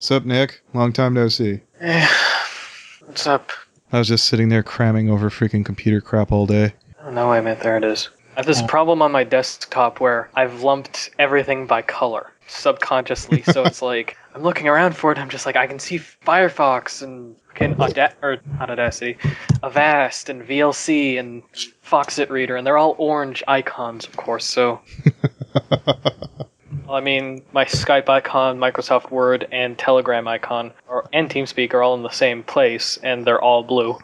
Sup, Nick? Long time no see. What's up? I was just sitting there cramming over freaking computer crap all day. Oh, no, wait a minute, there it is. I have this problem on my desktop where I've lumped everything by color, subconsciously, so it's like, I'm looking around for it, I'm just like, I can see Firefox and not Audacity, Avast and VLC and Foxit Reader, and they're all orange icons, of course, so... Well, I mean, my Skype icon, Microsoft Word, and Telegram icon, and TeamSpeak are all in the same place, and they're all blue.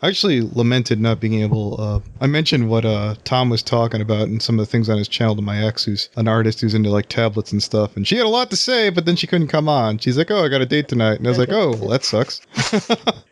I actually lamented not being able, I mentioned what Tom was talking about and some of the things on his channel to my ex, who's an artist who's into like tablets and stuff, and she had a lot to say, but then she couldn't come on. She's like, oh, I got a date tonight, and I was like, oh, well, that sucks.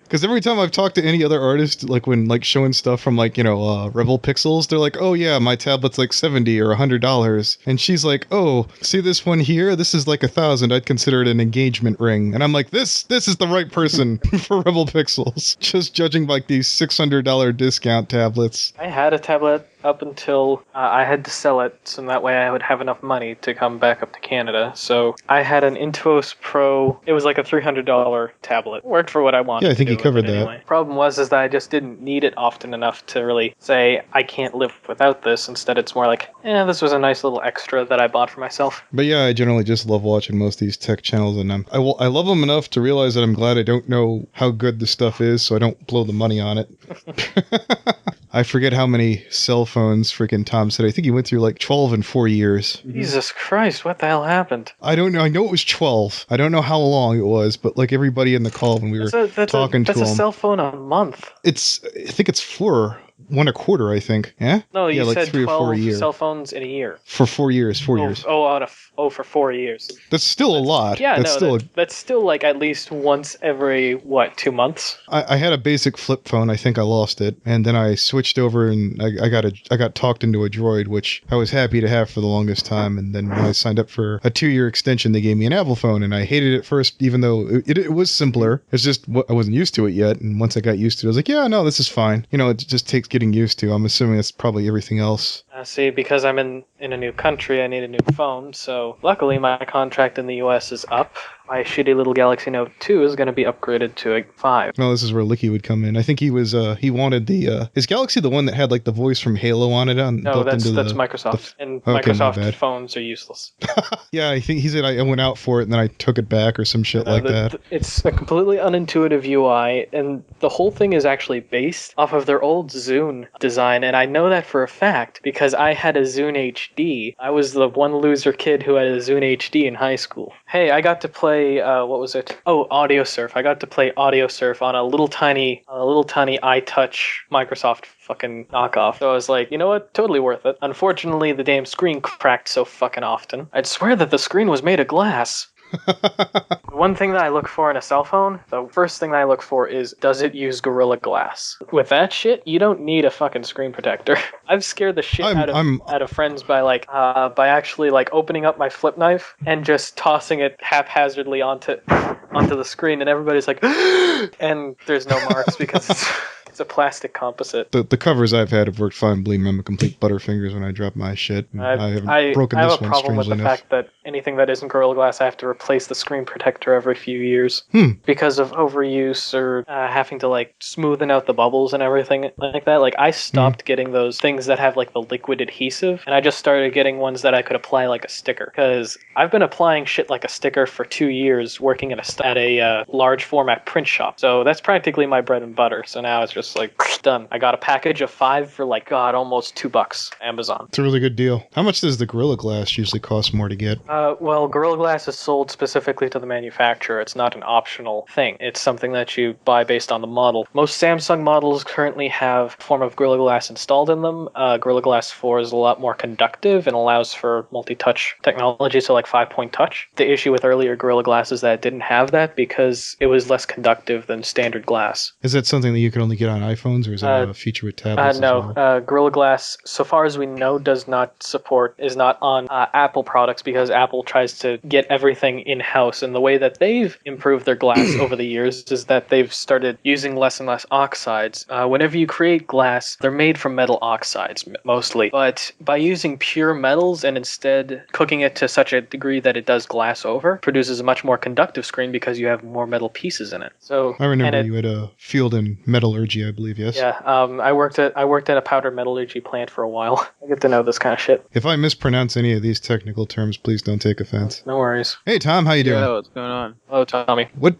Because every time I've talked to any other artist, like when like showing stuff from like, Rebel Pixels, they're like, oh yeah, my tablet's like $70 or $100. And she's like, oh, see this one here? This is like $1,000. I'd consider it an engagement ring. And I'm like, this is the right person for Rebel Pixels. Just judging by like these $600 discount tablets. I had a tablet up until I had to sell it, so that way I would have enough money to come back up to Canada. So I had an Intuos Pro. It was like a $300 tablet. It worked for what I wanted. Yeah, I think you covered that. Anyway. Problem was that I just didn't need it often enough to really say I can't live without this. Instead, it's more like, this was a nice little extra that I bought for myself. But yeah, I generally just love watching most of these tech channels, and I love them enough to realize that I'm glad I don't know how good the stuff is, so I don't blow the money on it. I forget how many cell phones freaking Tom said. I think he went through like 12 in 4 years. Jesus Christ, what the hell happened? I don't know. I know it was 12. I don't know how long it was, but like everybody in the call when we were talking to him. That's a cell phone a month. I think it's for one a quarter, I think. Yeah? No, you like said 3 or 4 a 12 year. cell phones in a year. For 4 years, 4 years. For 4 years. That's still a lot. Yeah, that's that's still like at least once every, 2 months? I had a basic flip phone. I think I lost it. And then I switched over and I got talked into a Droid, which I was happy to have for the longest time. And then when I signed up for a 2-year extension, they gave me an Apple phone. And I hated it first, even though it was simpler. It's just I wasn't used to it yet. And once I got used to it, I was like, yeah, no, this is fine. It just takes getting used to. I'm assuming that's probably everything else. See, because I'm in a new country, I need a new phone, so luckily my contract in the US is up. My shitty little Galaxy Note 2 is going to be upgraded to a 5. No, this is where Licky would come in. I think he wanted is Galaxy the one that had like the voice from Halo on it? No, that's Microsoft. Microsoft phones are useless. Yeah, I think he said I went out for it and then I took it back or some shit like that. It's a completely unintuitive UI, and the whole thing is actually based off of their old Zune design, and I know that for a fact because I had a Zune HD. I was the one loser kid who had a Zune HD in high school. Hey, I got to play what was it? Oh, AudioSurf. I got to play AudioSurf on a little tiny iTouch Microsoft fucking knockoff. So I was like, you know what? Totally worth it. Unfortunately, the damn screen cracked so fucking often. I'd swear that the screen was made of glass. One thing that I look for in a cell phone, the first thing that I look for is, does it use Gorilla Glass? With that shit, you don't need a fucking screen protector. I've scared the shit out of friends by actually like opening up my flip knife and just tossing it haphazardly onto the screen, and everybody's like, and there's no marks because it's a plastic composite. The covers I've had have worked fine. Believe me, I'm a complete butterfingers when I drop my shit. I haven't broken this one, strangely enough. I have a problem with the fact that anything that isn't Gorilla Glass, I have to replace the screen protector every few years because of overuse or having to like smoothen out the bubbles and everything like that. Like I stopped getting those things that have like the liquid adhesive, and I just started getting ones that I could apply like a sticker. Because I've been applying shit like a sticker for 2 years, working at a large format print shop. So that's practically my bread and butter. So now it's just like done. I got a package of 5 for almost $2 Amazon. It's a really good deal. How much does the Gorilla Glass usually cost more to get? Well, Gorilla Glass is sold specifically to the manufacturer. It's not an optional thing. It's something that you buy based on the model. Most Samsung models currently have a form of Gorilla Glass installed in them. Gorilla Glass 4 is a lot more conductive and allows for multi-touch technology, so like 5-point touch. The issue with earlier Gorilla Glass is that it didn't have that because it was less conductive than standard glass. Is that something that you can only get on iPhones, or is it a feature with tablets no. as well? Gorilla Glass, so far as we know, is not on Apple products because Apple tries to get everything in-house. And the way that they've improved their glass over the years is that they've started using less and less oxides. Whenever you create glass, they're made from metal oxides mostly. But by using pure metals and instead cooking it to such a degree that it does glass over, produces a much more conductive screen because you have more metal pieces in it. So I remember you had a field in metallurgy, I believe, yes? Yeah, I worked at a powder metallurgy plant for a while. I get to know this kind of shit. If I mispronounce any of these technical terms, please don't take offense. No worries. Hey, Tom, how you doing? Yo, what's going on? Hello, Tommy. What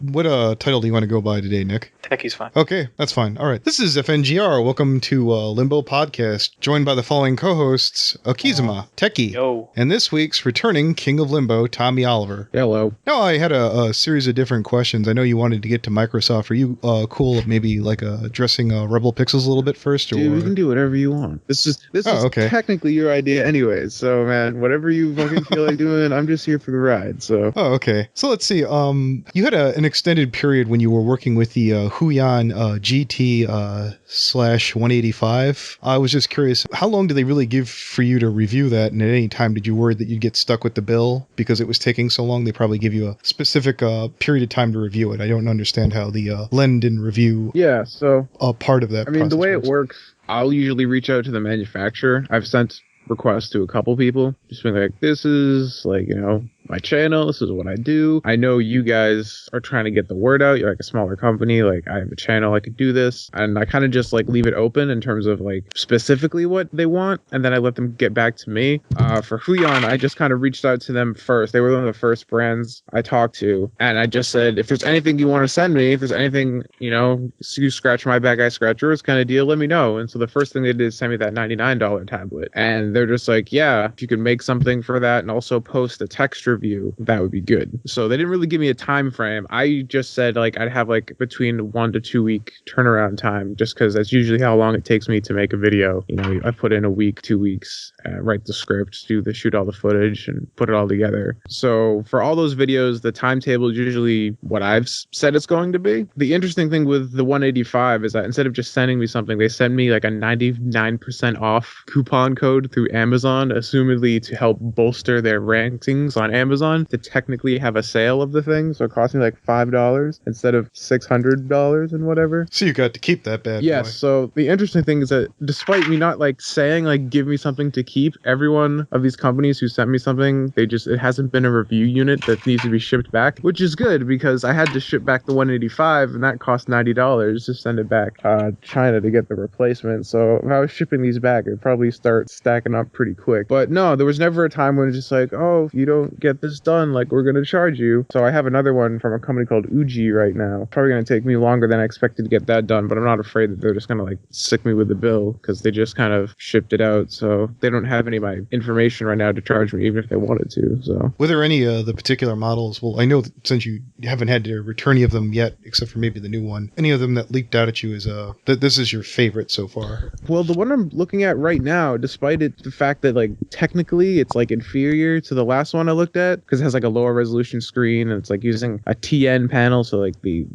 title do you want to go by today, Nick? Techie's fine. Okay, that's fine. All right. This is FNGR. Welcome to Limbo Podcast, joined by the following co-hosts, Okizuma, Techie, Yo. and this week's returning King of Limbo, Tommy Oliver. Hello. Now, I had a series of different questions. I know you wanted to get to Microsoft. Are you cool with maybe like addressing Rebel Pixels a little bit first? Or? Dude, we can do whatever you want. This is technically your idea anyways. So, man, whatever you fucking feel like doing, I'm just here for the ride. So. Oh, okay. So let's see. You had an extended period when you were working with the Huion GT /185. I was just curious, how long did they really give for you to review that? And at any time, did you worry that you'd get stuck with the bill because it was taking so long? They probably give you a specific period of time to review it. I don't understand how the lend and review part of that. I mean, the way it works, I'll usually reach out to the manufacturer. I've sent requests to a couple people, just being like, this is like, my channel, this is what I do. I know you guys are trying to get the word out. You're like a smaller company, like I have a channel, I could do this. And I kind of just like leave it open in terms of like specifically what they want, and then I let them get back to me. For Huion, I just kind of reached out to them first. They were one of the first brands I talked to, and I just said, if there's anything you want to send me, if there's anything, you scratch my back, I scratch yours kind of deal, let me know. And so the first thing they did is send me that $99 tablet, and they're just like, yeah, if you could make something for that and also post a text review, that would be good. So they didn't really give me a time frame. I just said like I'd have like between 1 to 2 week turnaround time, just because that's usually how long it takes me to make a video. I put in a week, 2 weeks, write the script, shoot all the footage, and put it all together. So for all those videos, the timetable is usually what I've said it's going to be. The interesting thing with the 185 is that instead of just sending me something, they send me like a 99% off coupon code through Amazon, assumedly to help bolster their rankings on Amazon, to technically have a sale of the thing. So it cost me like $5 instead of $600 and whatever. So you got to keep that bad boy. Yes. So the interesting thing is that despite me not like saying like give me something to keep, every one of these companies who sent me something, it hasn't been a review unit that needs to be shipped back, which is good because I had to ship back the 185 and that cost $90 to send it back China to get the replacement. So if I was shipping these back, it'd probably start stacking up pretty quick. But no, there was never a time when it's just like, oh, if you don't get this done, like we're gonna charge you. So I have another one from a company called Uji right now. Probably gonna take me longer than I expected to get that done, but I'm not afraid that they're just gonna like sick me with the bill because they just kind of shipped it out. So they don't have any of my information right now to charge me, even if they wanted to. So were there any the particular models? Well, I know that since you haven't had to return any of them yet, except for maybe the new one, any of them that leaped out at you as that this is your favorite so far? Well, the one I'm looking at right now, despite the fact that like technically it's like inferior to the last one I looked at because it has like a lower resolution screen and it's like using a TN panel, so like the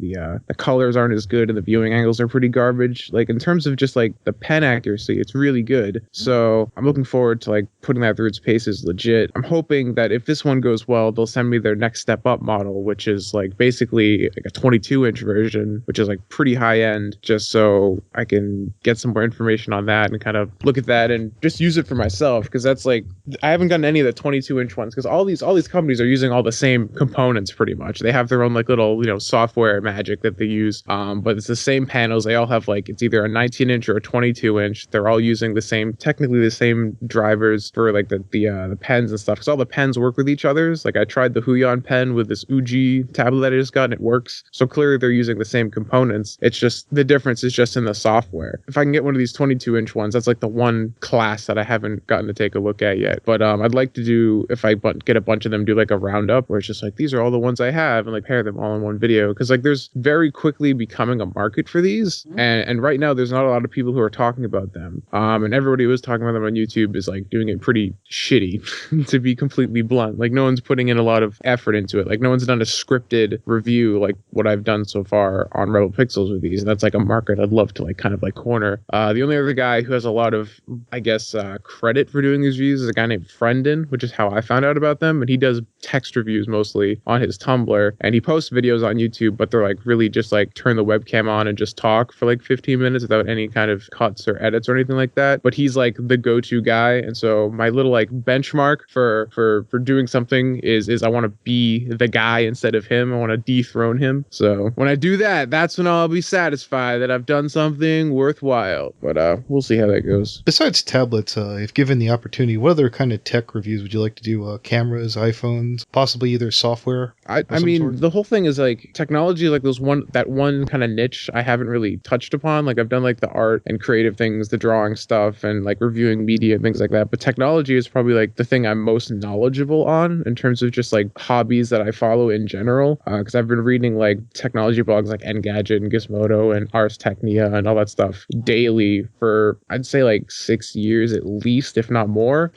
colors aren't as good and the viewing angles are pretty garbage. Like in terms of just like the pen accuracy, it's really good. So I'm looking forward to like putting that through its paces legit. I'm hoping that if this one goes well, they'll send me their next step up model, which is like basically like a 22-inch version, which is like pretty high end, just so I can get some more information on that and kind of look at that and just use it for myself, because that's like I haven't gotten any of the 22-inch ones because all these companies are using all the same components pretty much. They have their own like little software magic that they use, but it's the same panels. They all have like it's either a 19-inch or a 22-inch. They're all using technically the same drivers for like the pens and stuff, because all the pens work with each other's. Like I tried the Huion pen with this Uji tablet that I just got and it works. So clearly they're using the same components. It's just the difference is just in the software. If I can get one of these 22-inch ones, that's like the one class that I haven't gotten to take a look at yet. But I'd like to do, if I get a bunch of them do like a roundup where it's just like, these are all the ones I have, and like pair them all in one video. Because like there's very quickly becoming a market for these. And right now there's not a lot of people who are talking about them. And everybody who is talking about them on YouTube is like doing it pretty shitty, to be completely blunt. Like no one's putting in a lot of effort into it. Like no one's done a scripted review like what I've done so far on Rebel Pixels with these. And that's like a market I'd love to like kind of like corner. The only other guy who has a lot of, I guess, credit for doing these reviews is a guy named Friendin, which is how I found out about them. And he does text reviews mostly on his Tumblr, and he posts videos on YouTube, but they're like really just like turn the webcam on and just talk for like 15 minutes without any kind of cuts or edits or anything like that. But he's like the go-to guy. And so my little like benchmark for doing something is I want to be the guy instead of him. I want to dethrone him. So when I do that, that's when I'll be satisfied that I've done something worthwhile. But we'll see how that goes. Besides tablets, if given the opportunity, what other kind of tech reviews would you like to do? Cameras, iPhones, possibly either software? I mean, the whole thing is like technology, like that one kind of niche I haven't really touched upon. Like I've done like the art and creative things, the drawing stuff, and like reviewing media and things like that. But technology is probably like the thing I'm most knowledgeable on in terms of just like hobbies that I follow in general. Because I've been reading like technology blogs like Engadget and Gizmodo and Ars Technica and all that stuff daily for I'd say like 6 years at least, if not more.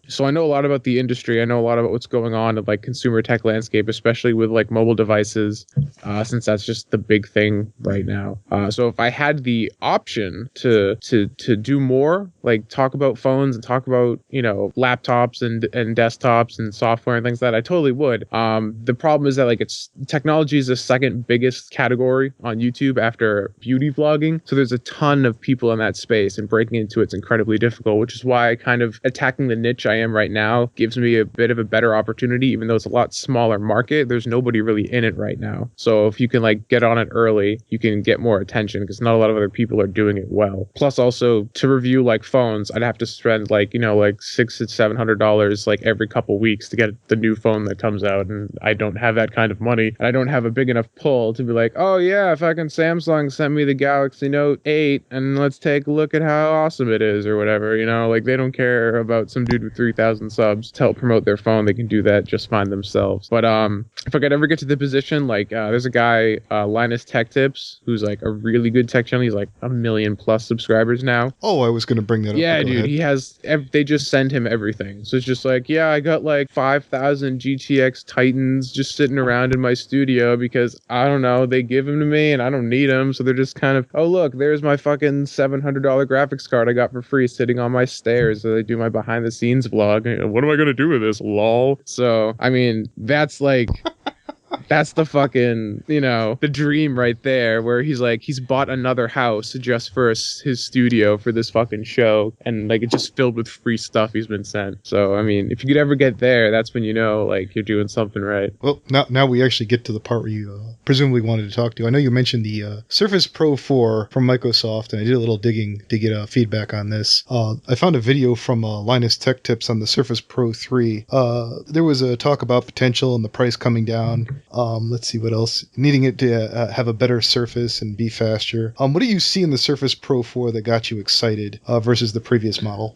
So I know a lot about the industry. I know a lot about what's going on in like consumer tech landscape, especially with like mobile devices, since that's just the big thing right now. So if I had the option to do more, like talk about phones and talk about, you know, laptops and desktops and software and things like that, I totally would. The problem is that like technology is the second biggest category on YouTube after beauty vlogging. So there's a ton of people in that space, and breaking into it's incredibly difficult, which is why I kind of attacking the niche I am right now gives me a bit of a better opportunity, even though it's a lot smaller market. There's nobody really in it right now. So if you can like get on it early, you can get more attention because not a lot of other people are doing it well. Plus also to review like phones, I'd have to spend like, you know, like $600 to $700 like every couple weeks to get the new phone that comes out. And I don't have that kind of money. And I don't have a big enough pull to be like, oh yeah, fucking Samsung sent me the Galaxy Note 8 and let's take a look at how awesome it is or whatever, you know, like they don't care about some dude with 3,000 subs to help promote their phone. They can do that just fine themselves. But if I could ever get to the position, like there's a guy, Linus Tech Tips, who's like a really good tech channel. He's like 1 million plus subscribers now. Oh, I was going to bring that up. Yeah, dude, he has, they just send him everything. So it's just like, yeah, I got like 5,000 GTX Titans just sitting around in my studio because I don't know, they give them to me and I don't need them. So they're just kind of, oh look, there's my fucking $700 graphics card I got for free sitting on my stairs. So they do my behind the scenes vlog. What am I going to do with this? Lol. So, I mean, that's like... That's the fucking, you know, the dream right there, where he's like, he's bought another house just for his studio for this fucking show, and like it's just filled with free stuff he's been sent. So I mean, if you could ever get there, that's when you know like you're doing something right. Well, now we actually get to the part where you presumably wanted to talk to. I know you mentioned the Surface Pro 4 from Microsoft, and I did a little digging to get feedback on this. I found a video from Linus Tech Tips on the Surface Pro 3. There was a talk about potential and the price coming down. Let's see what else. Needing it to have a better surface and be faster. What do you see in the Surface Pro 4 that got you excited versus the previous model?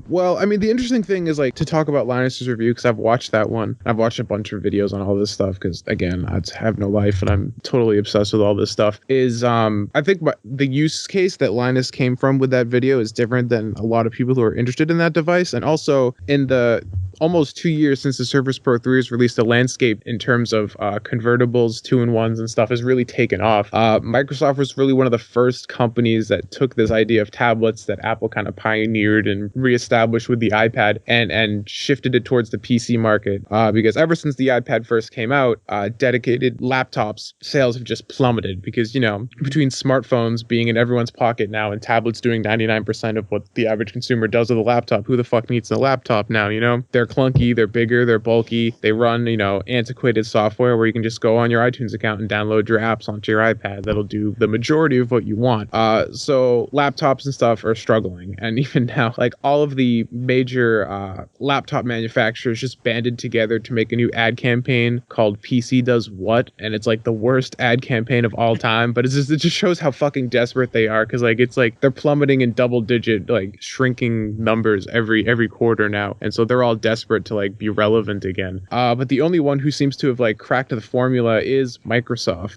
Well, I mean, the interesting thing is like to talk about Linus's review, because I've watched that one. I've watched a bunch of videos on all this stuff because, again, I have no life and I'm totally obsessed with all this stuff. I think the use case that Linus came from with that video is different than a lot of people who are interested in that device. And also in the almost 2 years since the Surface Pro 3 has released, the landscape in terms of convertibles, 2-in-1s and stuff has really taken off. Microsoft was really one of the first companies that took this idea of tablets that Apple kind of pioneered and reestablished with the iPad and shifted it towards the PC market. Because ever since the iPad first came out, dedicated laptops sales have just plummeted because, you know, between smartphones being in everyone's pocket now and tablets doing 99% of what the average consumer does with a laptop, who the fuck needs a laptop now, you know? They're clunky, they're bigger, they're bulky, they run, you know, antiquated software, where you can just go on your iTunes account and download your apps onto your iPad. That'll do the majority of what you want. So laptops and stuff are struggling. And even now, like all of the major laptop manufacturers just banded together to make a new ad campaign called PC Does What? And it's like the worst ad campaign of all time. But it just shows how fucking desperate they are, because like it's like they're plummeting in double-digit, like shrinking numbers every quarter now. And so they're all desperate to like be relevant again. But the only one who seems to have like cracked the formula is Microsoft,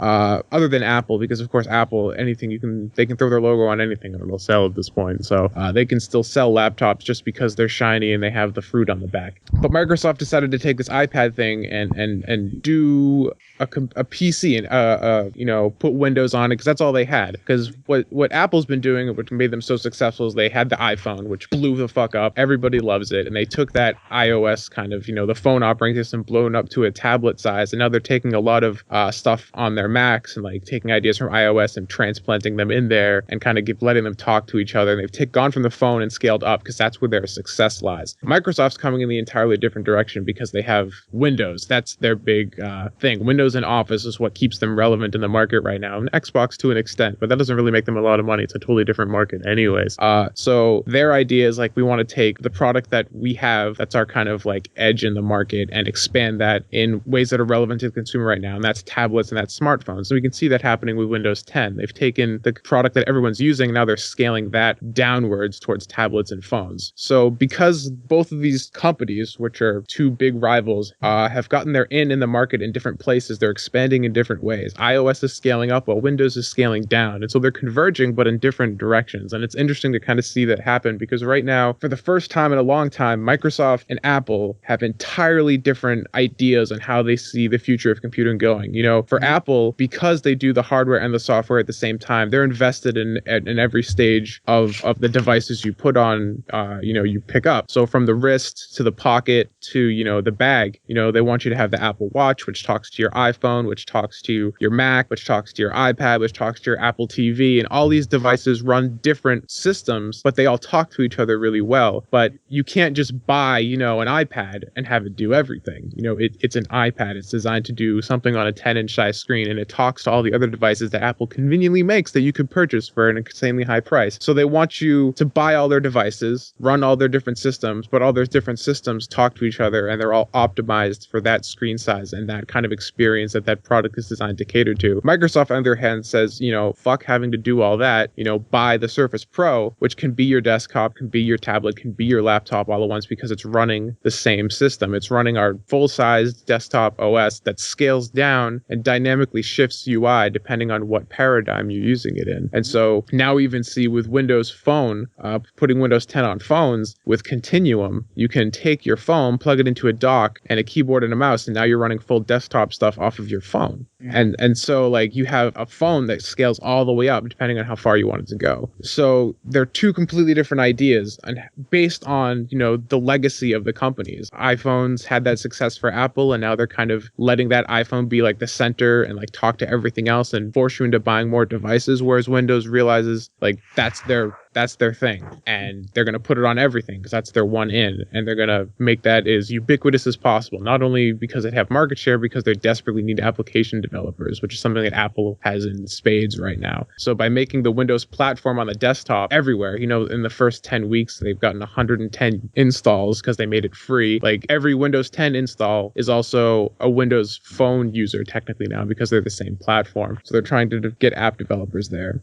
other than Apple, because of course Apple, anything they can throw their logo on anything and it'll sell at this point. So they can still sell laptops just because they're shiny and they have the fruit on the back. But Microsoft decided to take this iPad thing and do a PC and put Windows on it, because that's all they had. Because what Apple's been doing, which made them so successful, is they had the iPhone, which blew the fuck up. Everybody loves it. And they took that iOS kind of, the phone operating system, blown up to a tablet size. And now they're taking a lot of stuff on their Macs and like taking ideas from iOS and transplanting them in there and kind of letting them talk to each other. And they've gone from the phone and scaled up, because that's where their success lies. Microsoft's coming in the entirely different direction because they have Windows. That's their big thing. Windows and Office is what keeps them relevant in the market right now. And Xbox to an extent, but that doesn't really make them a lot of money. It's a totally different market anyways. So their idea is like, we want to take the product that we have, that's our kind of like edge in the market, and expand that in ways that are relevant to the consumer right now. And that's tablets and that's smartphones. So we can see that happening with Windows 10. They've taken the product that everyone's using, now they're scaling that downwards towards tablets and phones. So because both of these companies, which are two big rivals, have gotten their in the market in different places, they're expanding in different ways. iOS is scaling up while Windows is scaling down. And so they're converging, but in different directions. And it's interesting to kind of see that happen, because right now, for the first time in a long time, Microsoft and Apple have entirely different ideas on how they see the future of computing going. For Apple, because they do the hardware and the software at the same time, they're invested in every stage of the devices you put on, you pick up. So from the wrist to the pocket to, the bag, they want you to have the Apple Watch, which talks to your iPhone, which talks to your Mac, which talks to your iPad, which talks to your Apple TV. And all these devices run different systems, but they all talk to each other really well. But you can't just buy, an iPad and have it do everything. It's an iPad. It's designed to do something on a 10-inch size screen, and it talks to all the other devices that Apple conveniently makes that you could purchase for an insanely high price. So they want you to buy all their devices, run all their different systems, but all those different systems talk to each other, and they're all optimized for that screen size and that kind of experience that product is designed to cater to. Microsoft, on the other hand, says, fuck having to do all that, buy the Surface Pro, which can be your desktop, can be your tablet, can be your laptop all at once, because it's running the same system. It's running our full-sized desktop OS that scales down and dynamically shifts UI depending on what paradigm you're using it in. And so now we even see with Windows Phone, putting Windows 10 on phones with Continuum, you can take your phone, plug it into a dock and a keyboard and a mouse, and now you're running full desktop stuff off of your phone. And so like you have a phone that scales all the way up depending on how far you want it to go. So they're two completely different ideas, and based on, the legacy of the companies. iPhones had that success for Apple, and now they're kind of letting that iPhone be like the center and like talk to everything else and force you into buying more devices, whereas Windows realizes like that's their thing, and they're going to put it on everything because that's their one in, and they're going to make that as ubiquitous as possible, not only because they have market share, because they desperately need application developers, which is something that Apple has in spades right now. So by making the Windows platform on the desktop everywhere, in the first 10 weeks they've gotten 110 installs because they made it free. Like every Windows 10 install is also a Windows Phone user technically now, because they're the same platform. So they're trying to get app developers there.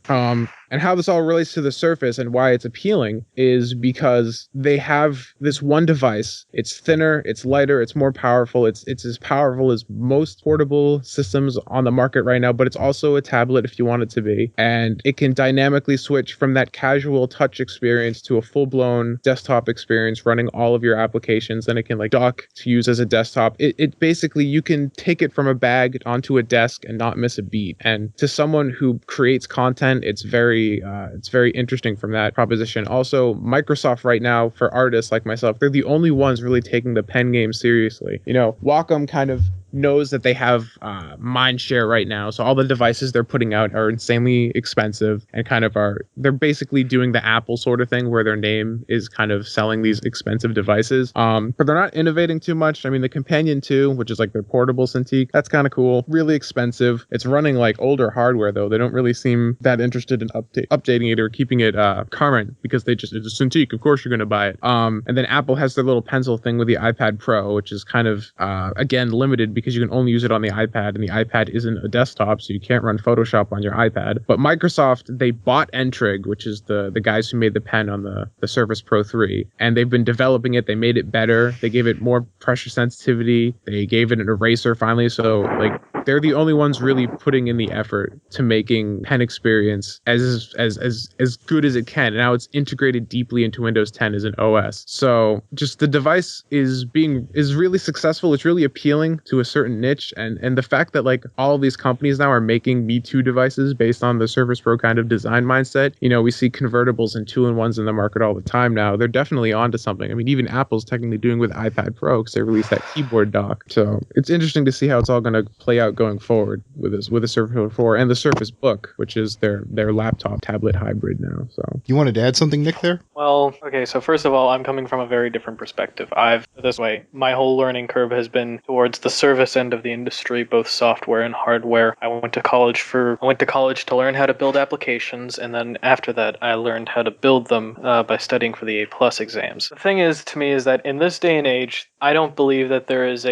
And how this all relates to the Surface and why it's appealing is because they have this one device. It's thinner, it's lighter, it's more powerful. It's as powerful as most portable systems on the market right now, but it's also a tablet if you want it to be. And it can dynamically switch from that casual touch experience to a full-blown desktop experience running all of your applications. Then it can like dock to use as a desktop. It basically, you can take it from a bag onto a desk and not miss a beat. And to someone who creates content, it's very interesting from that proposition. Also, Microsoft right now, for artists like myself, they're the only ones really taking the pen game seriously. Wacom kind of knows that they have mind share right now. So all the devices they're putting out are insanely expensive and they're basically doing the Apple sort of thing where their name is kind of selling these expensive devices. But they're not innovating too much. I mean, the Companion 2, which is like their portable Cintiq, that's kind of cool. Really expensive. It's running like older hardware though. They don't really seem that interested in updating it or keeping it current because it's a Cintiq. Of course you're going to buy it. And then Apple has their little pencil thing with the iPad Pro, which is kind of again limited because you can only use it on the iPad, and the iPad isn't a desktop, so you can't run Photoshop on your iPad. But Microsoft, they bought Entrig, which is the guys who made the pen on the Surface Pro 3, and they've been developing it. They made it better. They gave it more pressure sensitivity. They gave it an eraser finally. So like they're the only ones really putting in the effort to making pen experience as good as it can. And now it's integrated deeply into Windows 10 as an OS. So just the device is really successful. It's really appealing to a certain niche. And the fact that like all of these companies now are making Me Too devices based on the Surface Pro kind of design mindset. You know, we see convertibles and 2-in-1s in the market all the time now. They're definitely onto something. I mean, even Apple's technically doing with iPad Pro because they released that keyboard dock. So it's interesting to see how it's all going to play out going forward with the Surface Pro 4 and the Surface Book, which is their laptop tablet hybrid now. So you wanted to add something, Nick, there? Well, okay, so first of all, I'm coming from a very different perspective. My whole learning curve has been towards the service end of the industry, both software and hardware. I went to college to learn how to build applications, and then after that, I learned how to build them by studying for the A+ exams. The thing is, to me, is that in this day and age, I don't believe that there is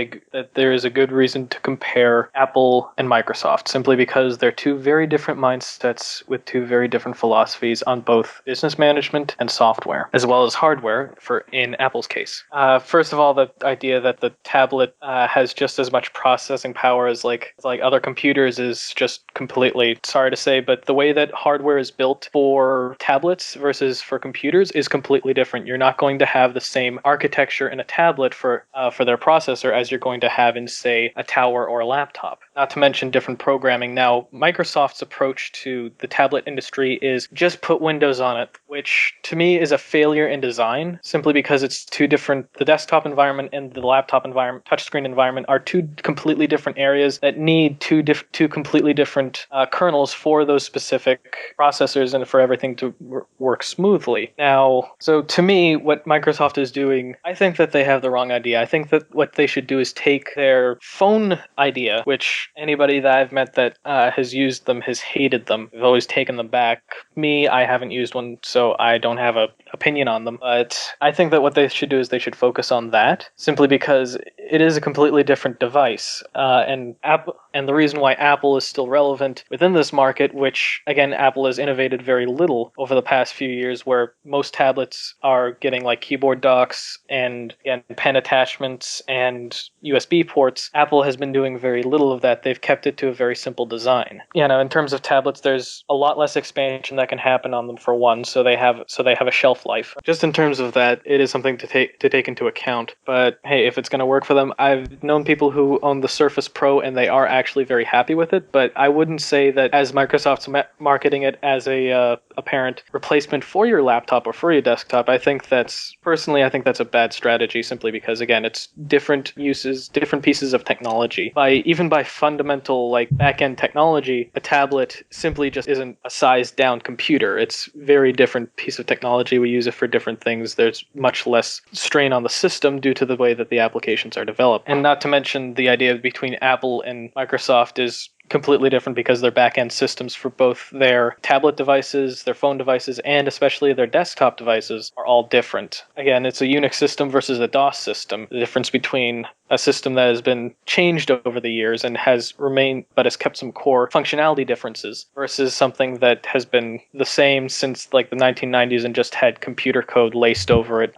a good reason to compare Apple and Microsoft, simply because they're two very different mindsets with two very different philosophies on both business management and software, as well as hardware in Apple's case. First of all, the idea that the tablet has just as much processing power as like other computers is just completely, sorry to say, but the way that hardware is built for tablets versus for computers is completely different. You're not going to have the same architecture in a tablet for their processor as you're going to have in, say, a tower or a laptop. Not to mention different programming. Now, Microsoft's approach to the tablet industry is just put Windows on it, which to me is a failure in design, simply because it's two different. The desktop environment and the laptop environment, touchscreen environment, are two completely different areas that need two completely different kernels for those specific processors and for everything to work smoothly. Now, so to me, what Microsoft is doing, I think that they have the wrong idea. I think that what they should do is take their phone idea, which anybody that I've met that has used them has hated them. They've always taken them back. Me, I haven't used one, so I don't have an opinion on them. But I think that what they should do is they should focus on that, simply because it is a completely different device. And the reason why Apple is still relevant within this market, which, again, Apple has innovated very little over the past few years, where most tablets are getting like keyboard docks and pen attachments and USB ports. Apple has been doing very little of that. They've kept it to a very simple design. In terms of tablets, there's a lot less expansion that can happen on them, for one, so they have a shelf life. Just in terms of that, it is something to take into account. But hey, if it's going to work for them, I've known people who own the Surface Pro and they are actually very happy with it, but I wouldn't say that, as Microsoft's marketing it as a apparent replacement for your laptop or for your desktop, I think that's a bad strategy, simply because, again, it's different uses, different pieces of technology. Even by fundamental like back-end technology, a tablet simply just isn't a sized down computer. It's very different piece of technology. We use it for different things. There's much less strain on the system due to the way that the applications are developed. And not to mention, the idea between Apple and Microsoft is completely different because their back-end systems for both their tablet devices, their phone devices, and especially their desktop devices are all different. Again, it's a Unix system versus a DOS system. The difference between a system that has been changed over the years and has remained but has kept some core functionality differences versus something that has been the same since like the 1990s and just had computer code laced over it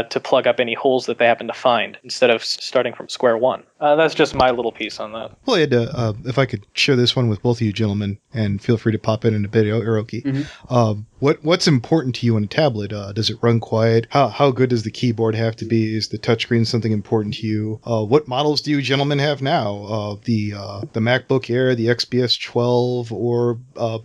to plug up any holes that they happen to find instead of starting from square one. That's just my little piece on that. Well, I had to, if I could share this one with both of you gentlemen, and feel free to pop in a bit, Hiroki. Mm-hmm. What's important to you on a tablet? Does it run quiet? How good does the keyboard have to be? Is the touchscreen something important to you? What models do you gentlemen have now? The MacBook Air, the XPS 12, or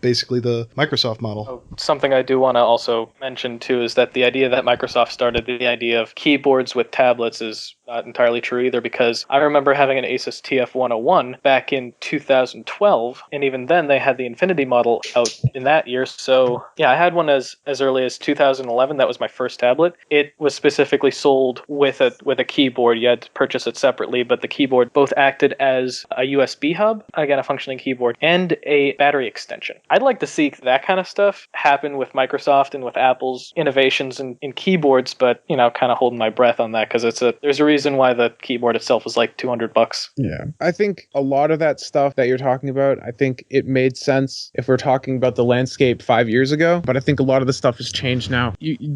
basically the Microsoft model? Something I do want to also mention too is that the idea that Microsoft started the idea of keyboards with tablets is not entirely true either, because I remember having an Asus TF101 back in 2012, and even then they had the Infinity model out in that year. So yeah, I had one as early as 2011. That was my first tablet. It was specifically sold with a keyboard. You had to purchase it separately, but the keyboard both acted as a USB hub, again a functioning keyboard, and a battery extension. I'd like to see that kind of stuff happen with Microsoft and with Apple's innovations in keyboards, but kind of holding my breath on that, because there's a reason why the keyboard itself is like $200. Yeah, I think a lot of that stuff that you're talking about, I think it made sense if we're talking about the landscape 5 years ago, but I think a lot of the stuff has changed now.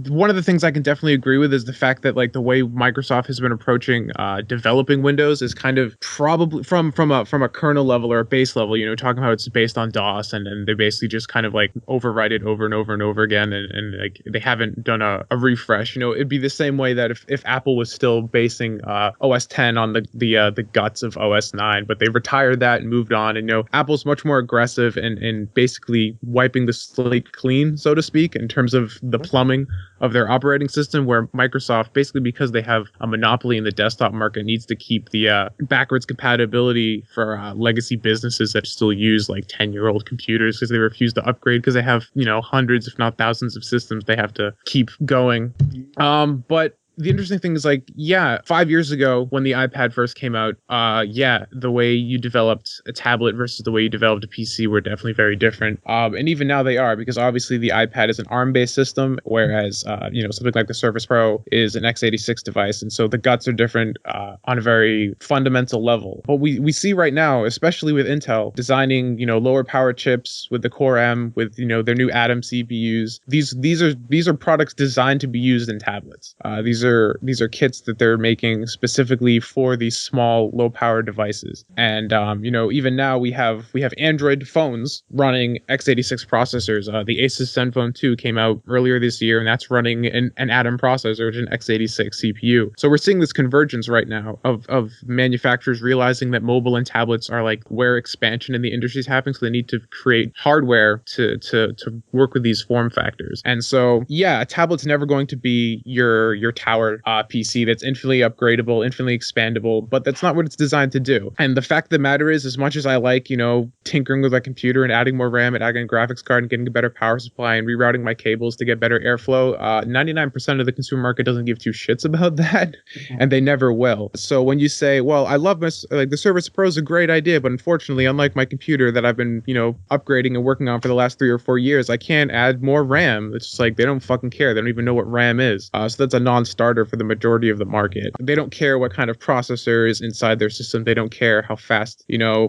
One of the things I can definitely agree with is the fact that like the way Microsoft has been approaching developing Windows is kind of probably from a kernel level or a base level, talking how it's based on DOS, and they basically just kind of like overwrite it over and over and over again, and like they haven't done a refresh. It'd be the same way that if Apple was still basing OS 10 on the guts of OS 9, but they retired that and moved on. And Apple's much more aggressive in basically wiping the slate clean, so to speak, in terms of the plumbing of their operating system, where Microsoft, basically because they have a monopoly in the desktop market, needs to keep the backwards compatibility for legacy businesses that still use like 10-year-old computers, because they refuse to upgrade, because they have hundreds if not thousands of systems they have to keep going. But the interesting thing is, like, 5 years ago when the iPad first came out, the way you developed a tablet versus the way you developed a PC were definitely very different. And even now they are, because obviously the iPad is an ARM-based system, whereas, something like the Surface Pro is an x86 device. And so the guts are different on a very fundamental level. But we see right now, especially with Intel, designing, lower power chips with the Core M, with, their new Atom CPUs. These are products designed to be used in tablets. These are kits that they're making specifically for these small, low-power devices. And even now we have Android phones running x86 processors. The Asus Zenfone 2 came out earlier this year, and that's running an Atom processor, which is an x86 CPU. So we're seeing this convergence right now of manufacturers realizing that mobile and tablets are like where expansion in the industry is happening. So they need to create hardware to work with these form factors. And so a tablet's never going to be your tower PC that's infinitely upgradable, infinitely expandable, but that's not what it's designed to do. And the fact of the matter is, as much as I like, tinkering with my computer and adding more RAM and adding a graphics card and getting a better power supply and rerouting my cables to get better airflow, 99% of the consumer market doesn't give two shits about that, and they never will. So when you say, well, I love the Surface Pro is a great idea, but unfortunately, unlike my computer that I've been, upgrading and working on for the last 3 or 4 years, I can't add more RAM. It's just like, they don't fucking care. They don't even know what RAM is. So that's a non-starter for the majority of the market. They don't care what kind of processor is inside their system. They don't care how fast,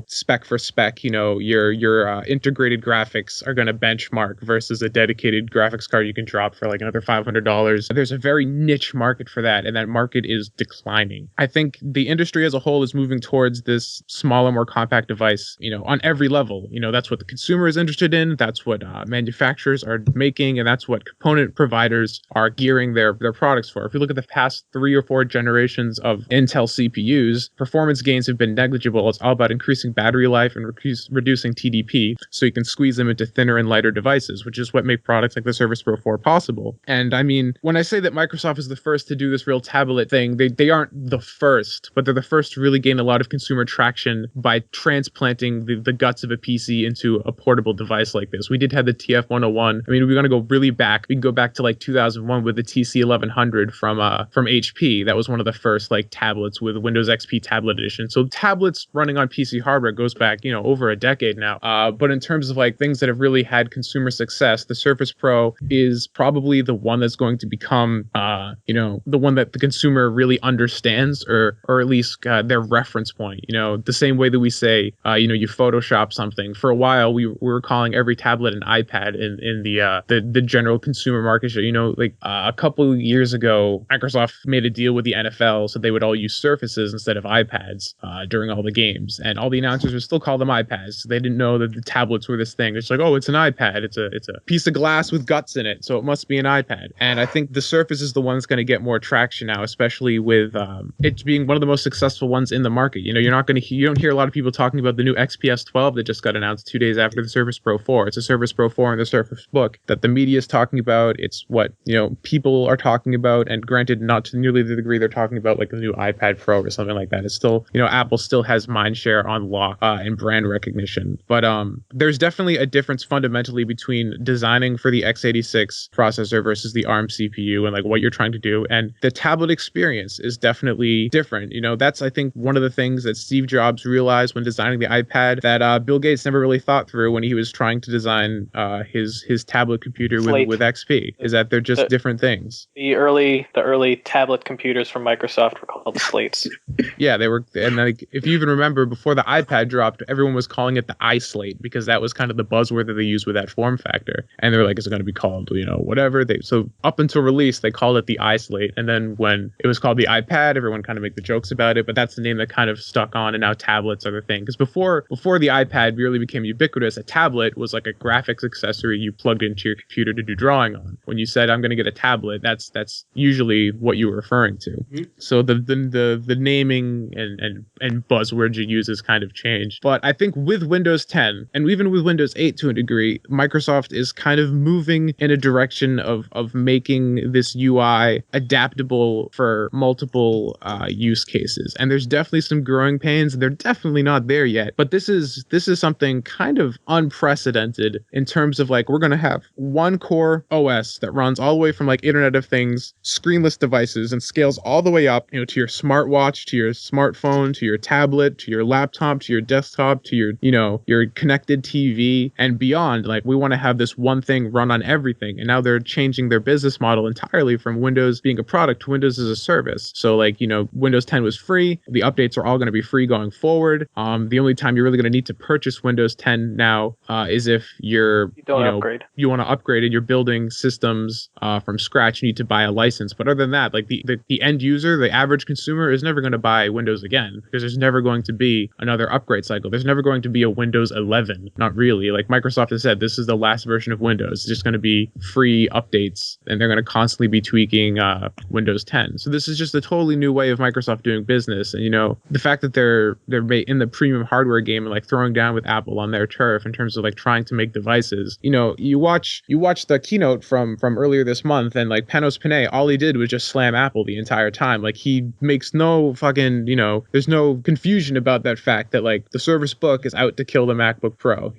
spec for spec, your integrated graphics are going to benchmark versus a dedicated graphics card you can drop for like another $500. There's a very niche market for that, and that market is declining. I think the industry as a whole is moving towards this smaller, more compact device, on every level. That's what the consumer is interested in. That's what manufacturers are making, and that's what component providers are gearing their products for. If you look at the past 3 or 4 generations of Intel CPUs, performance gains have been negligible. It's all about increasing battery life and reducing TDP, so you can squeeze them into thinner and lighter devices, which is what make products like the Surface Pro 4 possible. And I mean, when I say that Microsoft is the first to do this real tablet thing, they aren't the first, but they're the first to really gain a lot of consumer traction by transplanting the guts of a PC into a portable device like this. We did have the TF101. I mean, we're going to go really back. We can go back to like 2001 with the TC1100 from HP. That was one of the first like tablets with Windows XP Tablet Edition. So tablets running on PC hardware goes back, over a decade now. But in terms of like things that have really had consumer success, the Surface Pro is probably the one that's going to become, the one that the consumer really understands, or at least their reference point. The same way that we say, you Photoshop something. For a while, we were calling every tablet an iPad in the general consumer market. A couple of years ago, Microsoft made a deal with the NFL so they would all use Surfaces instead of iPads during all the games, and all the announcers would still call them iPads. So they didn't know that the tablets were this thing. It's like, oh, it's an iPad. It's a piece of glass with guts in it, so it must be an iPad. And I think the Surface is the one that's going to get more traction now, especially with it being one of the most successful ones in the market. You don't hear a lot of people talking about the new XPS 12 that just got announced 2 days after the Surface Pro 4. It's a Surface Pro 4 and the Surface Book that the media is talking about. It's what people are talking about, and granted, not to nearly the degree they're talking about like the new iPad Pro or something like that. It's still, Apple still has mindshare on lock and brand recognition. But there's definitely a difference fundamentally between designing for the x86 processor versus the ARM CPU and like what you're trying to do. And the tablet experience is definitely different. That's, I think, one of the things that Steve Jobs realized when designing the iPad that Bill Gates never really thought through when he was trying to design his tablet computer with XP, is that they're just different things. The early tablet computers from Microsoft were called slates. Yeah, they were, and like if you even remember, before the iPad dropped, everyone was calling it the iSlate because that was kind of the buzzword that they used with that form factor. And they were like, is it going to be called, whatever? So up until release, they called it the iSlate, and then when it was called the iPad, everyone kind of made the jokes about it. But that's the name that kind of stuck on, and now tablets are the thing. Because before the iPad really became ubiquitous, a tablet was like a graphics accessory you plugged into your computer to do drawing on. When you said I'm going to get a tablet, that's usually what you were referring to. Mm-hmm. So the naming and buzzwords you use has kind of changed. But I think with Windows 10 and even with Windows 8 to a degree, Microsoft is kind of moving in a direction of making this UI adaptable for multiple use cases. And there's definitely some growing pains. They're definitely not there yet. But this is something kind of unprecedented in terms of like we're going to have one core OS that runs all the way from like Internet of Things, screenless devices, and scales all the way up, to your smartwatch, to your smartphone, to your tablet, to your laptop, to your desktop, to your connected TV and beyond. Like we want to have this one thing run on everything. And now they're changing their business model entirely from Windows being a product to Windows as a service. So like, Windows 10 was free. The updates are all going to be free going forward. The only time you're really going to need to purchase Windows 10 now is if you want to upgrade it. You're building systems from scratch. You need to buy a license. But other than that, like the end user, the average consumer is never going to buy Windows again because there's never going to be another upgrade cycle. There's never going to be a Windows 11. Not really. Like Microsoft has said, this is the last version of Windows. It's just going to be free updates, and they're going to constantly be tweaking Windows 10. So this is just a totally new way of Microsoft doing business. And the fact that they're in the premium hardware game and like throwing down with Apple on their turf in terms of like trying to make devices. You watch the keynote from earlier this month, and like Panos Panay, all he did was just slam Apple the entire time. Like he makes no fucking, there's no confusion about that fact that like the Surface Book is out to kill the MacBook Pro.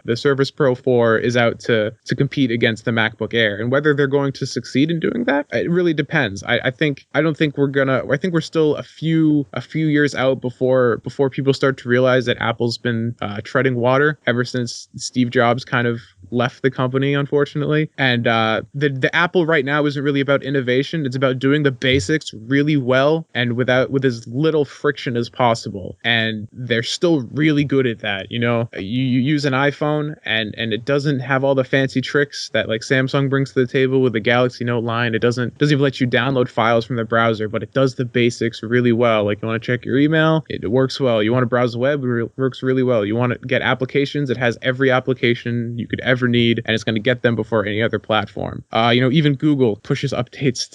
The Surface Pro 4 is out to compete against the MacBook Air. And whether they're going to succeed in doing that, it really depends. I think we're still a few years out before people start to realize that Apple's been treading water ever since Steve Jobs kind of left the company, unfortunately. And the Apple right now isn't really about innovation. It's about doing the basics really well and with as little friction as possible. And they're still really good at that. You use an iPhone and it doesn't have all the fancy tricks that like Samsung brings to the table with the Galaxy Note line. It doesn't even let you download files from the browser, but it does the basics really well. Like you want to check your email, it works well. You want to browse the web, it works really well. You want to get applications, it has every application you could ever need, and it's going to get them before any other platform. Even Google pushes updates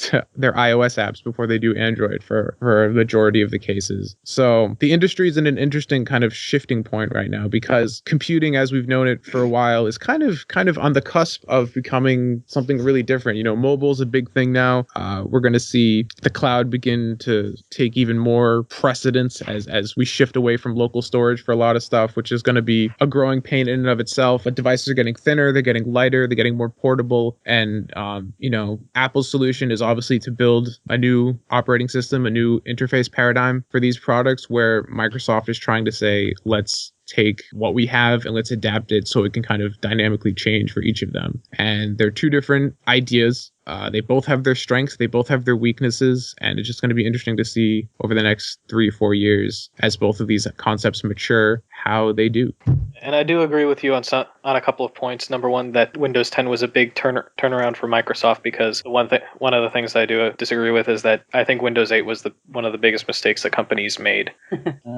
to their iOS apps before they do Android for a majority of the cases. So the industry is in an interesting kind of shifting point right now because computing, as we've known it for a while, is kind of on the cusp of becoming something really different. Mobile is a big thing now. We're going to see the cloud begin to take even more precedence as we shift away from local storage for a lot of stuff, which is going to be a growing pain in and of itself. But devices are getting thinner, they're getting lighter, they're getting more portable. And, Apple's solution is obviously to build a new operating system, a new interface paradigm for these products, where Microsoft is trying to say, let's take what we have and let's adapt it so it can kind of dynamically change for each of them. And they're two different ideas. They both have their strengths, they both have their weaknesses, and it's just going to be interesting to see over the next 3 or 4 years as both of these concepts mature how they do. And I do agree with you on a couple of points. Number one, that Windows 10 was a big turnaround for Microsoft, because one of the things I do disagree with is that I think Windows 8 was one of the biggest mistakes that companies made.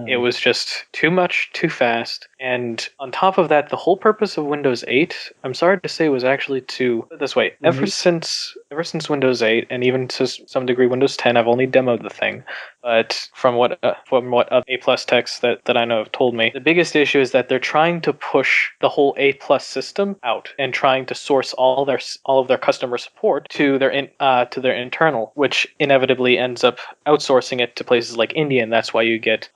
It was just too much, too fast. And on top of that, the whole purpose of Windows 8, I'm sorry to say, was actually to put it this way. Ever since Windows 8, and even to some degree Windows 10, I've only demoed the thing. but from what A+ techs that I know have told me, the biggest issue is that they're trying to push the whole A+ system out and trying to source all of their customer support to their internal, which inevitably ends up outsourcing it to places like India, and that's why you get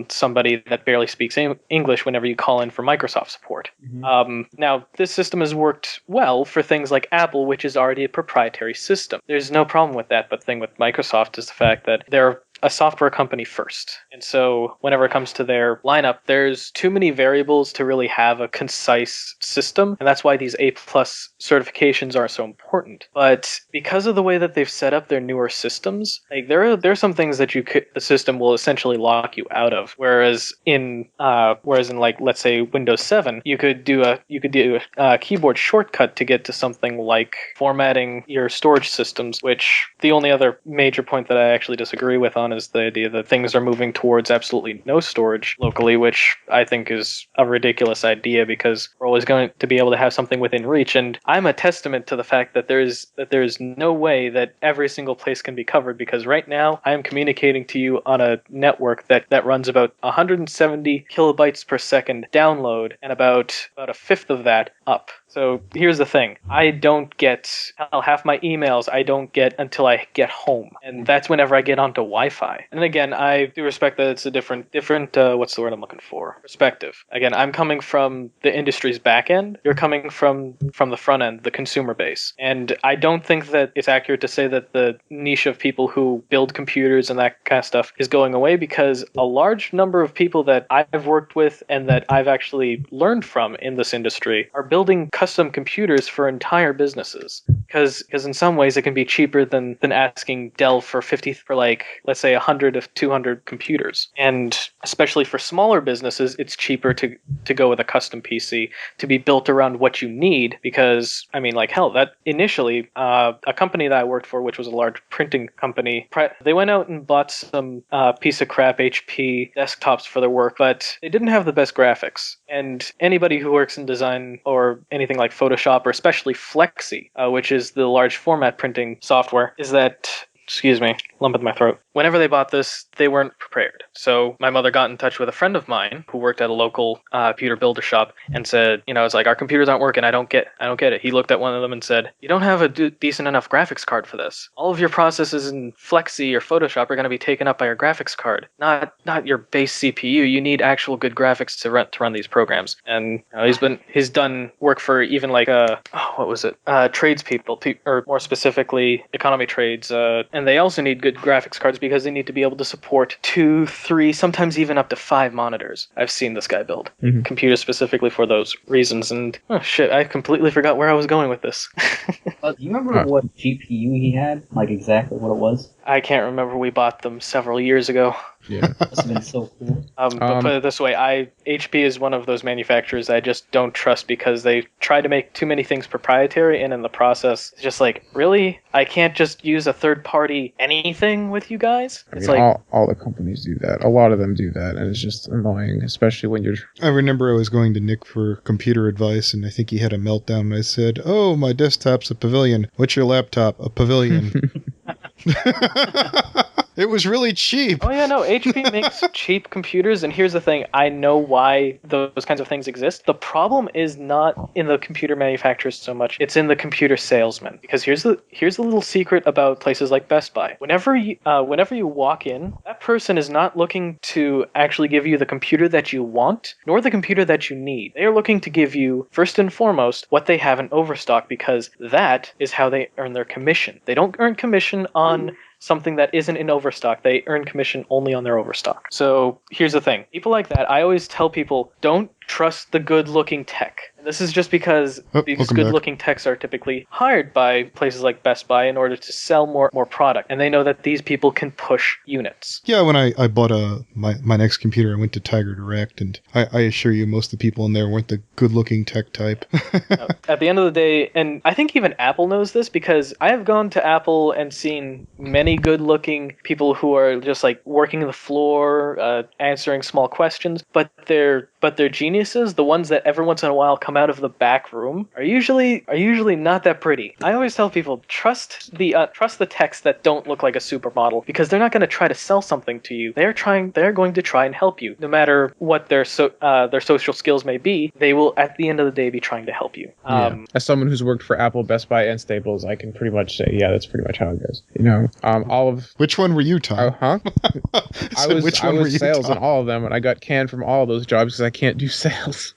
somebody that barely speaks English whenever you call in for Microsoft support. Now, this system has worked well for things like Apple, which is already a proprietary system. There's no problem with that, but the thing with Microsoft is the fact that they're a software company first. And so whenever it comes to their lineup, there's too many variables to really have a concise system. And that's why these A+ certifications are so important. But because of the way that they've set up their newer systems, like there are some things that the system will essentially lock you out of. Whereas in like, let's say Windows 7, you could do a keyboard shortcut to get to something like formatting your storage systems, which the only other major point that I actually disagree with on is the idea that things are moving towards absolutely no storage locally, which I think is a ridiculous idea because we're always going to be able to have something within reach. And I'm a testament to the fact that there is no way that every single place can be covered, because right now I am communicating to you on a network that runs about 170 kilobytes per second download and about a fifth of that up. So here's the thing. I don't get half my emails I don't get until I get home. And that's whenever I get onto Wi-Fi. And again, I do respect that it's a different what's the word I'm looking for? Perspective. Again, I'm coming from the industry's back end. You're coming from the front end, the consumer base. And I don't think that it's accurate to say that the niche of people who build computers and that kind of stuff is going away, because a large number of people that I've worked with and that I've actually learned from in this industry are building custom computers for entire businesses, because in some ways it can be cheaper than asking Dell for like, let's say 100 to 200 computers. And especially for smaller businesses, it's cheaper to go with a custom PC to be built around what you need, because I mean, like, hell, that initially a company that I worked for, which was a large printing company, they went out and bought some piece of crap HP desktops for their work, but they didn't have the best graphics. And anybody who works in design or anything like Photoshop, or especially Flexi, which is the large format printing software, is that, excuse me, lump in my throat. Whenever they bought this, they weren't prepared. So my mother got in touch with a friend of mine who worked at a local computer builder shop and said, it's like, our computers aren't working. I don't get it. He looked at one of them and said, you don't have a decent enough graphics card for this. All of your processes in Flexi or Photoshop are going to be taken up by your graphics card, not your base CPU. You need actual good graphics to run these programs. And he's done work for even like tradespeople, or more specifically economy trades, and they also need good graphics cards because they need to be able to support 2, 3, sometimes even up to 5 monitors. I've seen this guy build computers specifically for those reasons, and oh shit, I completely forgot where I was going with this. Do you remember what GPU he had? Like exactly what it was? I can't remember. We bought them several years ago. Yeah. Must have been so cool. But put it this way, HP is one of those manufacturers I just don't trust, because they try to make too many things proprietary, and in the process, it's just like, really? I can't just use a third-party anything with you guys? I mean, all the companies do that. A lot of them do that, and it's just annoying, especially when you're... I remember I was going to Nick for computer advice, and I think he had a meltdown, and I said, oh, my desktop's a Pavilion. What's your laptop? A Pavilion. It was really cheap. Oh yeah, no, HP makes cheap computers, and here's the thing, I know why those kinds of things exist. The problem is not in the computer manufacturers so much, it's in the computer salesmen. Because here's the little secret about places like Best Buy. Whenever you walk in, that person is not looking to actually give you the computer that you want, nor the computer that you need. They are looking to give you, first and foremost, what they have in overstock, because that is how they earn their commission. They don't earn commission on something that isn't in overstock. They earn commission only on their overstock. So here's the thing. People like that, I always tell people, don't trust the good-looking tech. And this is just because these good-looking techs are typically hired by places like Best Buy in order to sell more product. And they know that these people can push units. Yeah, when I bought my next computer, I went to Tiger Direct, and I assure you most of the people in there weren't the good-looking tech type. At the end of the day, and I think even Apple knows this, because I have gone to Apple and seen many good-looking people who are just like working the floor, answering small questions, but they're but they're geniuses. The ones that every once in a while come out of the back room are usually not that pretty. I always tell people, trust the techs that don't look like a supermodel, because they're not going to try to sell something to you. They're going to try and help you. No matter what their social skills may be, they will at the end of the day be trying to help you. As someone who's worked for Apple, Best Buy, and Staples, I can pretty much say, yeah, that's pretty much how it goes. You know, all of... Which one were you, Tom? I was sales in all of them, and I got canned from all of those jobs because I can't do sales.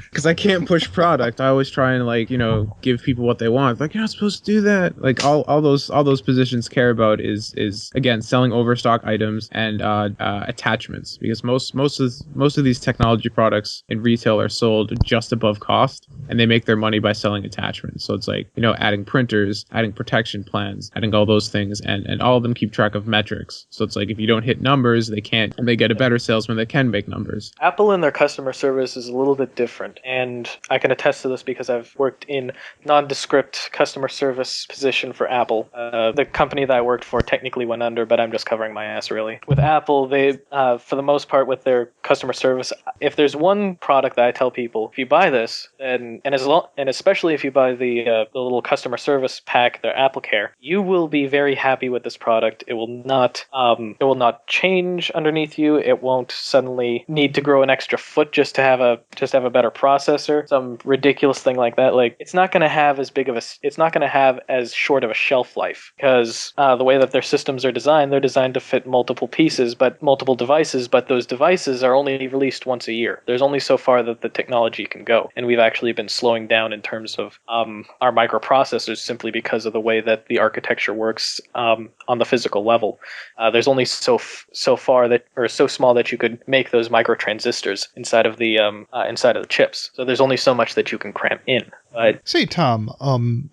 Because I can't push product. I always try and, like, you know, give people what they want. Like, you're not supposed to do that. Like, all those positions care about is again, selling overstock items and attachments, because most of these technology products in retail are sold just above cost, and they make their money by selling attachments. So it's like, you know, adding printers, adding protection plans, adding all those things, and all of them keep track of metrics. So it's like, if you don't hit numbers, they can't, and they get a better salesman that can make numbers. Apple and their customer service is a little bit different, and I can attest to this because I've worked in nondescript customer service position for Apple. The company that I worked for technically went under, but I'm just covering my ass, really. With Apple, they, for the most part, with their customer service, if there's one product that I tell people, if you buy this, and especially if you buy the little customer service pack, their Apple Care, you will be very happy with this product. It will not change underneath you. It won't suddenly need to grow an extra foot just to have a better processor, some ridiculous thing like that. Like, it's not going to have as short of a shelf life, because the way that their systems are designed, they're designed to fit multiple devices, but those devices are only released once a year. There's only so far that the technology can go, and we've actually been slowing down in terms of our microprocessors simply because of the way that the architecture works on the physical level. There's only so far that, or so small that you could make those microtransistors inside of the chips. So there's only so much that you can cram in. Say, Tom,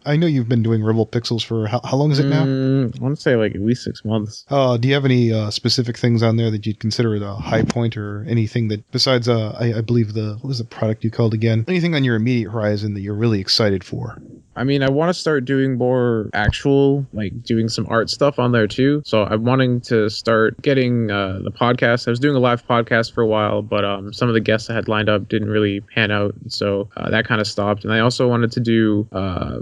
I know you've been doing Rebel Pixels for how long is it now? I want to say like at least 6 months. Do you have any specific things on there that you'd consider the high point, or anything that, besides, I believe what was the product you called again? Anything on your immediate horizon that you're really excited for? I mean, I want to start doing more actual, like, doing some art stuff on there too. So I'm wanting to start getting the podcast. I was doing a live podcast for a while, but some of the guests I had lined up didn't really pan out. So that kind of stopped. And I also wanted to do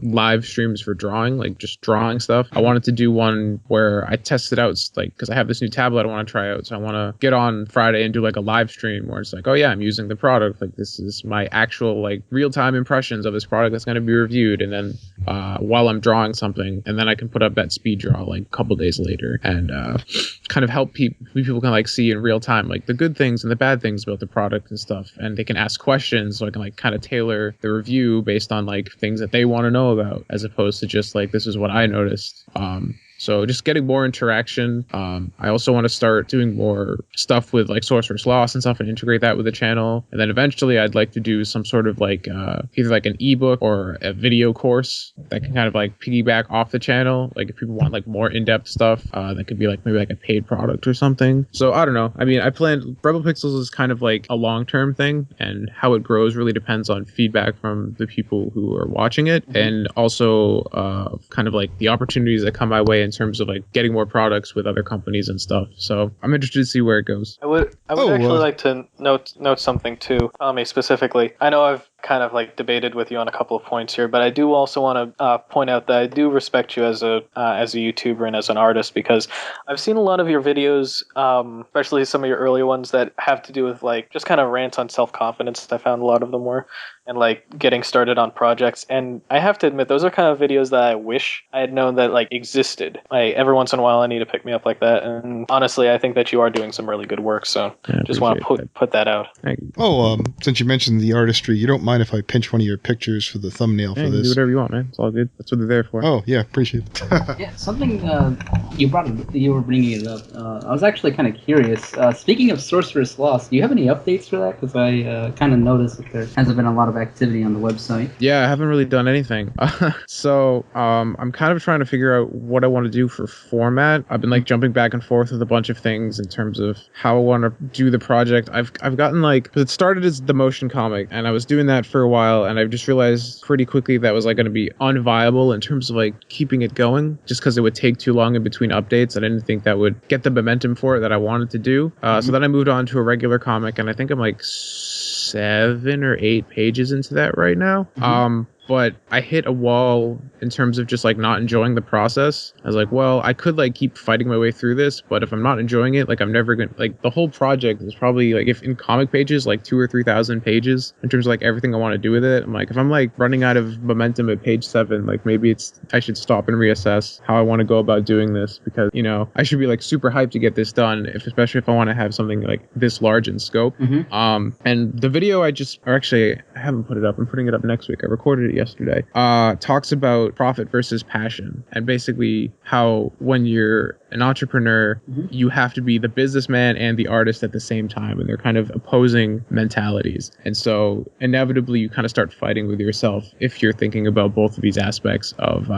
live streams for drawing, like just drawing stuff. I wanted to do one where I tested out, like, because I have this new tablet I want to try out. So I want to get on Friday and do like a live stream where it's like, oh yeah, I'm using the product. Like, this is my actual, like, real-time impressions of this product that's going to be reviewed. And then while I'm drawing something, and then I can put up that speed draw like a couple days later, and kind of help people can like see in real time like the good things and the bad things about the product and stuff, and they can ask questions, so I can like kind of tailor the review based on like things that they want to know about, as opposed to just like, this is what I noticed. So just getting more interaction. I also want to start doing more stuff with like Sorceress Lost and stuff, and integrate that with the channel. And then eventually I'd like to do some sort of like either like an ebook or a video course that can kind of like piggyback off the channel. Like if people want like more in-depth stuff, that could be like maybe like a paid product or something. So I don't know. I mean, I planned Rebel Pixels is kind of like a long-term thing, and how it grows really depends on feedback from the people who are watching it, and also kind of like the opportunities that come my way in terms of like getting more products with other companies and stuff. So I'm interested to see where it goes. I would actually like to note something too, Tommy, specifically. I know I've kind of like debated with you on a couple of points here, but I do also want to point out that I do respect you as a YouTuber and as an artist, because I've seen a lot of your videos, especially some of your earlier ones that have to do with like just kind of rants on self-confidence. I found a lot of them were, and like getting started on projects. And I have to admit, those are kind of videos that I wish I had known that like existed. Like every once in a while I need to pick me up like that. And honestly, I think that you are doing some really good work. So just want to put that out. Since you mentioned the artistry, you don't mind if I pinch one of your pictures for the thumbnail for this? Do whatever you want, man. It's all good. That's what they're there for. Oh, yeah, appreciate it. Yeah, something you were bringing it up. I was actually kind of curious. Speaking of Sorceress Lost, do you have any updates for that? Because I kind of noticed that there hasn't been a lot of activity on the website. Yeah, I haven't really done anything. So I'm kind of trying to figure out what I want to do for format. I've been like jumping back and forth with a bunch of things in terms of how I want to do the project. I've gotten like, because it started as the motion comic, and I was doing that for a while, and I've just realized pretty quickly that was like going to be unviable in terms of like keeping it going, just because it would take too long in between updates. I didn't think that would get the momentum for it that I wanted to do. So then I moved on to a regular comic, and I think I'm like 7 or 8 pages into that right now. But I hit a wall in terms of just like not enjoying the process. I was like, well, I could like keep fighting my way through this, but if I'm not enjoying it, like I'm never gonna, like, the whole project is probably like, if in comic pages, like 2,000 or 3,000 pages in terms of like everything I want to do with it. I'm like, if I'm like running out of momentum at page 7, like maybe I should stop and reassess how I want to go about doing this, because, you know, I should be like super hyped to get this done, especially if I want to have something like this large in scope. And the video I haven't put it up. I'm putting it up next week. I recorded it yesterday. Talks about profit versus passion, and basically how when you're an entrepreneur, you have to be the businessman and the artist at the same time, and they're kind of opposing mentalities. And so inevitably you kind of start fighting with yourself if you're thinking about both of these aspects of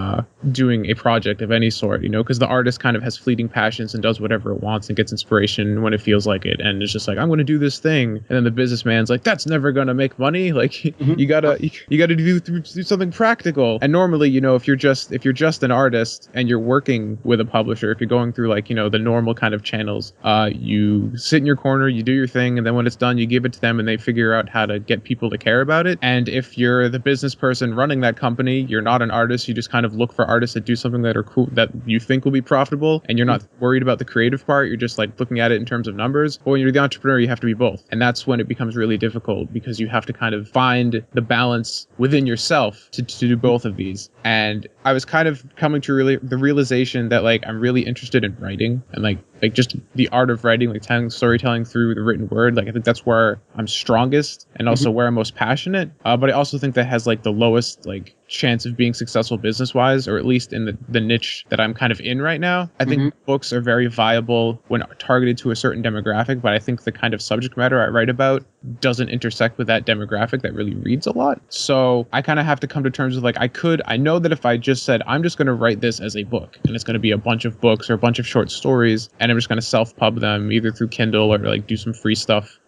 doing a project of any sort, you know, because the artist kind of has fleeting passions and does whatever it wants and gets inspiration when it feels like it, and it's just like, I'm going to do this thing. And then the businessman's like, that's never going to make money. Like, you gotta do something practical. And normally, you know, if you're just an artist and you're working with a publisher, if you're going through like, you know, the normal kind of channels, you sit in your corner, you do your thing, and then when it's done, you give it to them and they figure out how to get people to care about it. And if you're the business person running that company, you're not an artist, you just kind of look for artists that do something that are cool, that you think will be profitable, and you're not worried about the creative part, you're just like looking at it in terms of numbers. But when you're the entrepreneur, you have to be both, and that's when it becomes really difficult, because you have to kind of find the balance within yourself to do both of these. And I was kind of coming to the realization that like I'm really interested in writing, and like just the art of writing, like telling storytelling through the written word. Like I think that's where I'm strongest, and also where I'm most passionate. But I also think that has like the lowest like chance of being successful business wise, or at least in the niche that I'm kind of in right now. I think books are very viable when targeted to a certain demographic, but I think the kind of subject matter I write about doesn't intersect with that demographic that really reads a lot. So I kind of have to come to terms with like, I know that if I just said, I'm just going to write this as a book, and it's going to be a bunch of books or a bunch of short stories, and I'm just going to self-pub them either through Kindle or like do some free stuff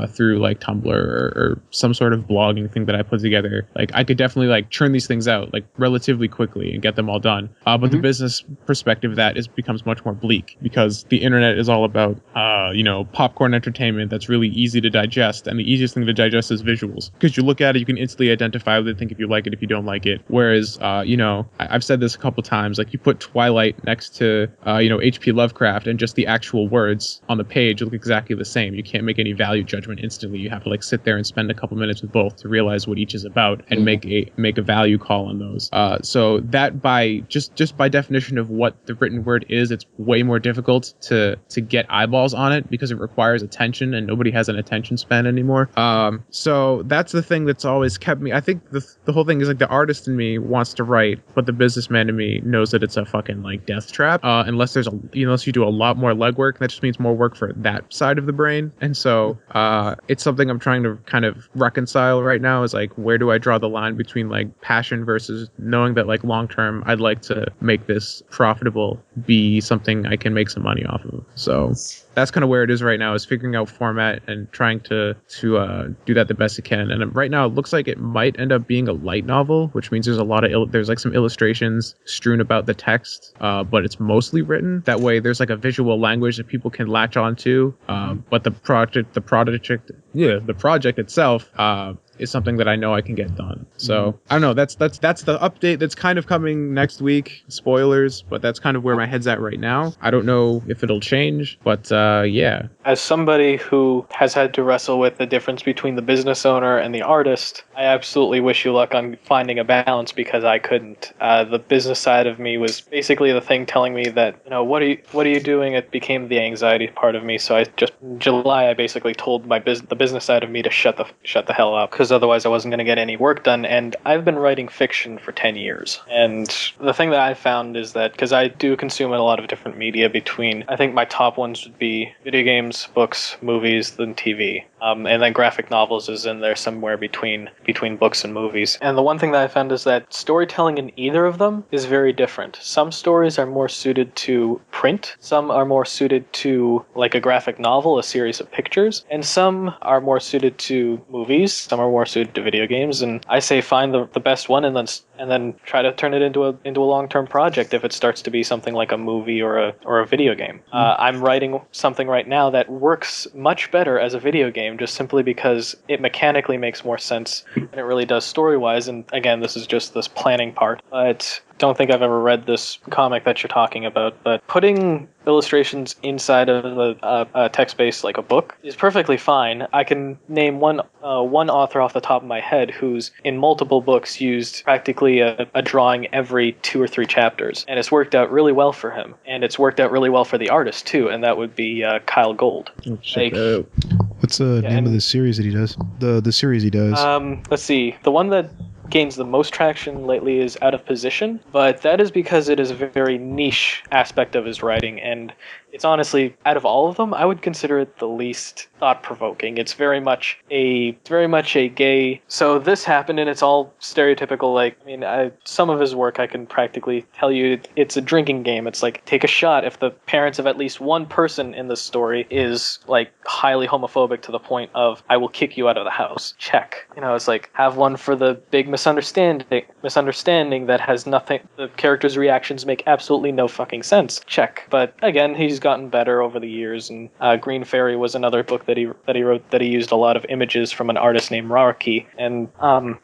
through like Tumblr or some sort of blogging thing that I put together. Like I could definitely like churn these things out like relatively quickly and get them all done. But the business perspective of that becomes much more bleak, because the internet is all about, you know, popcorn entertainment that's really easy to digest. And the easiest thing to digest is visuals, because you look at it, you can instantly identify with it, think if you like it, if you don't like it. Whereas, you know, I've said this a couple times, like you put Twilight next to, you know, H.P. Lovecraft, and just the actual words on the page look exactly the same. You can't make any value judgment instantly. You have to like sit there and spend a couple minutes with both to realize what each is about and make a value call on those. So that by just by definition of what the written word is, it's way more difficult to get eyeballs on it, because it requires attention, and nobody has an attention span anymore. So that's the thing that's always kept me. I think the whole thing is like the artist in me wants to write, but the businessman in me knows that it's a fucking like death trap. Unless you do a lot more legwork, that just means more work for that side of the brain. And so it's something I'm trying to kind of reconcile right now, is like, where do I draw the line between like passion versus knowing that like long term I'd like to make this profitable, be something I can make some money off of. So that's kind of where it is right now, is figuring out format and trying to do that the best it can. And right now it looks like it might end up being a light novel, which means there's like some illustrations strewn about the text, but it's mostly written. That way there's like a visual language that people can latch onto. But the project itself is something that I know I can get done. So I don't know. That's the update that's kind of coming next week. Spoilers, but that's kind of where my head's at right now. I don't know if it'll change, but yeah. As somebody who has had to wrestle with the difference between the business owner and the artist, I absolutely wish you luck on finding a balance, because I couldn't. The business side of me was basically the thing telling me that, you know, what are you doing? It became the anxiety part of me. So in July I basically told the business side of me to shut the hell up, because otherwise I wasn't going to get any work done. And I've been writing fiction for 10 years. And the thing that I've found is that, because I do consume a lot of different media I think my top ones would be video games, books, movies, then TV. And then graphic novels is in there somewhere between books and movies. And the one thing that I found is that storytelling in either of them is very different. Some stories are more suited to print, some are more suited to like a graphic novel, a series of pictures, and some are are more suited to movies, some are more suited to video games, and I say find the best one and then try to turn it into a long-term project if it starts to be something like a movie or a video game. I'm writing something right now that works much better as a video game just simply because it mechanically makes more sense than it really does story-wise, and again, this is just this planning part. But don't think I've ever read this comic that you're talking about, but putting illustrations inside of a text-based like a book is perfectly fine. I can name one author off the top of my head who's in multiple books used practically a drawing every 2 or 3 chapters, and it's worked out really well for him, and it's worked out really well for the artist too, and that would be Kyle Gold. What's the name of the series that he does? The series he does. Let's see. The one that gains the most traction lately is Out of Position, but that is because it is a very niche aspect of his writing, and it's honestly, out of all of them, I would consider it the least thought-provoking. It's very much a gay, so this happened, and it's all stereotypical, like, I mean, some of his work I can practically tell you it's a drinking game. It's like, take a shot if the parents of at least one person in this story is, like, highly homophobic to the point of, I will kick you out of the house. Check. You know, it's like, have one for the big misunderstanding that has nothing, the character's reactions make absolutely no fucking sense. Check. But again, he's gotten better over the years, and Green Fairy was another book that he wrote that he used a lot of images from an artist named Raraki, and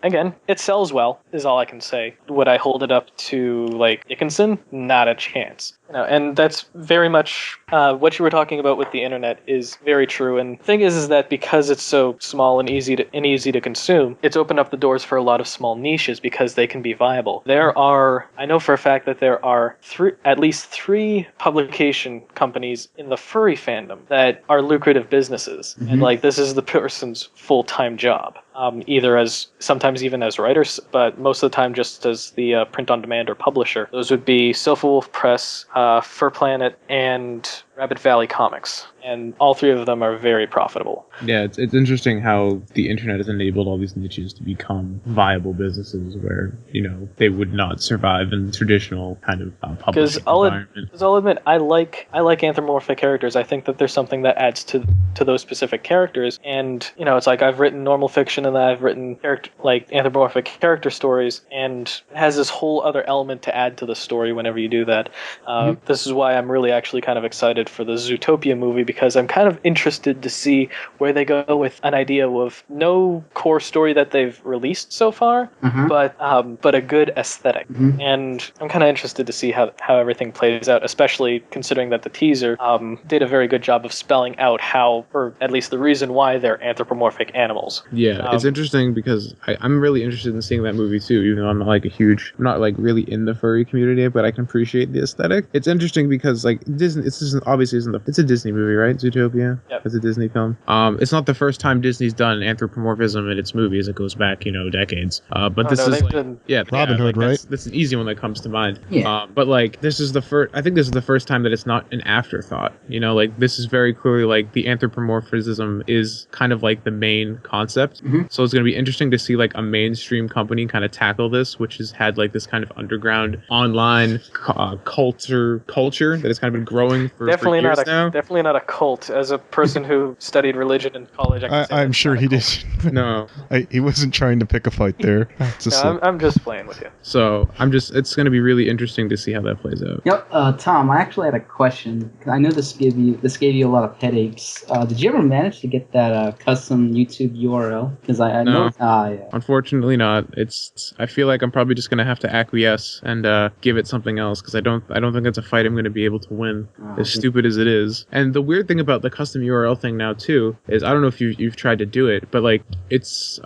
again, it sells well, is all I can say. Would I hold it up to, like, Dickinson? Not a chance. You know, and that's very much what you were talking about with the internet is very true. And the thing is that because it's so small and easy to consume, it's opened up the doors for a lot of small niches because they can be viable. I know for a fact that there are at least three publication companies in the furry fandom that are lucrative businesses, and like this is the person's full-time job. Either as sometimes even as writers, but most of the time just as the print-on-demand or publisher. Those would be Silver Wolf Press, Fur Planet, and Rabbit Valley Comics, and all three of them are very profitable. Yeah, it's interesting how the internet has enabled all these niches to become viable businesses where, you know, they would not survive in the traditional kind of publishing environment. Because I'll admit, I like anthropomorphic characters. I think that there's something that adds to those specific characters, and, you know, it's like I've written normal fiction and then I've written anthropomorphic character stories, and it has this whole other element to add to the story whenever you do that. This is why I'm really actually kind of excited for the Zootopia movie, because I'm kind of interested to see where they go with an idea of no core story that they've released so far, but a good aesthetic. And I'm kind of interested to see how everything plays out, especially considering that the teaser did a very good job of spelling out how, or at least the reason why they're anthropomorphic animals. Yeah, it's interesting because I'm really interested in seeing that movie too, even though I'm not like really in the furry community, but I can appreciate the aesthetic. It's interesting because like Disney, it's a Disney movie, right? Zootopia. Yep. It's a Disney film. It's not the first time Disney's done anthropomorphism in its movies. It goes back, decades. But Robin Hood, right? That's an easy one that comes to mind. Yeah. But like this is the first. I think this is the first time that it's not an afterthought. Like this is very clearly like the anthropomorphism is kind of like the main concept. So it's going to be interesting to see like a mainstream company kind of tackle this, which has had like this kind of underground online culture that has kind of been growing for years now. Definitely not a cult. As a person who studied religion in college, I'm sure he did. No, he wasn't trying to pick a fight there. I'm just playing with you. So it's going to be really interesting to see how that plays out. Yep. Tom, I actually had a question. I know this gave you a lot of headaches. Did you ever manage to get that custom YouTube URL? Because I know. Yeah. Unfortunately not. I feel like I'm probably just going to have to acquiesce and give it something else, because I don't think it's a fight I'm going to be able to win, as stupid as it is. And the weird thing about the custom URL thing now too is, I don't know if you've tried to do it, but like it's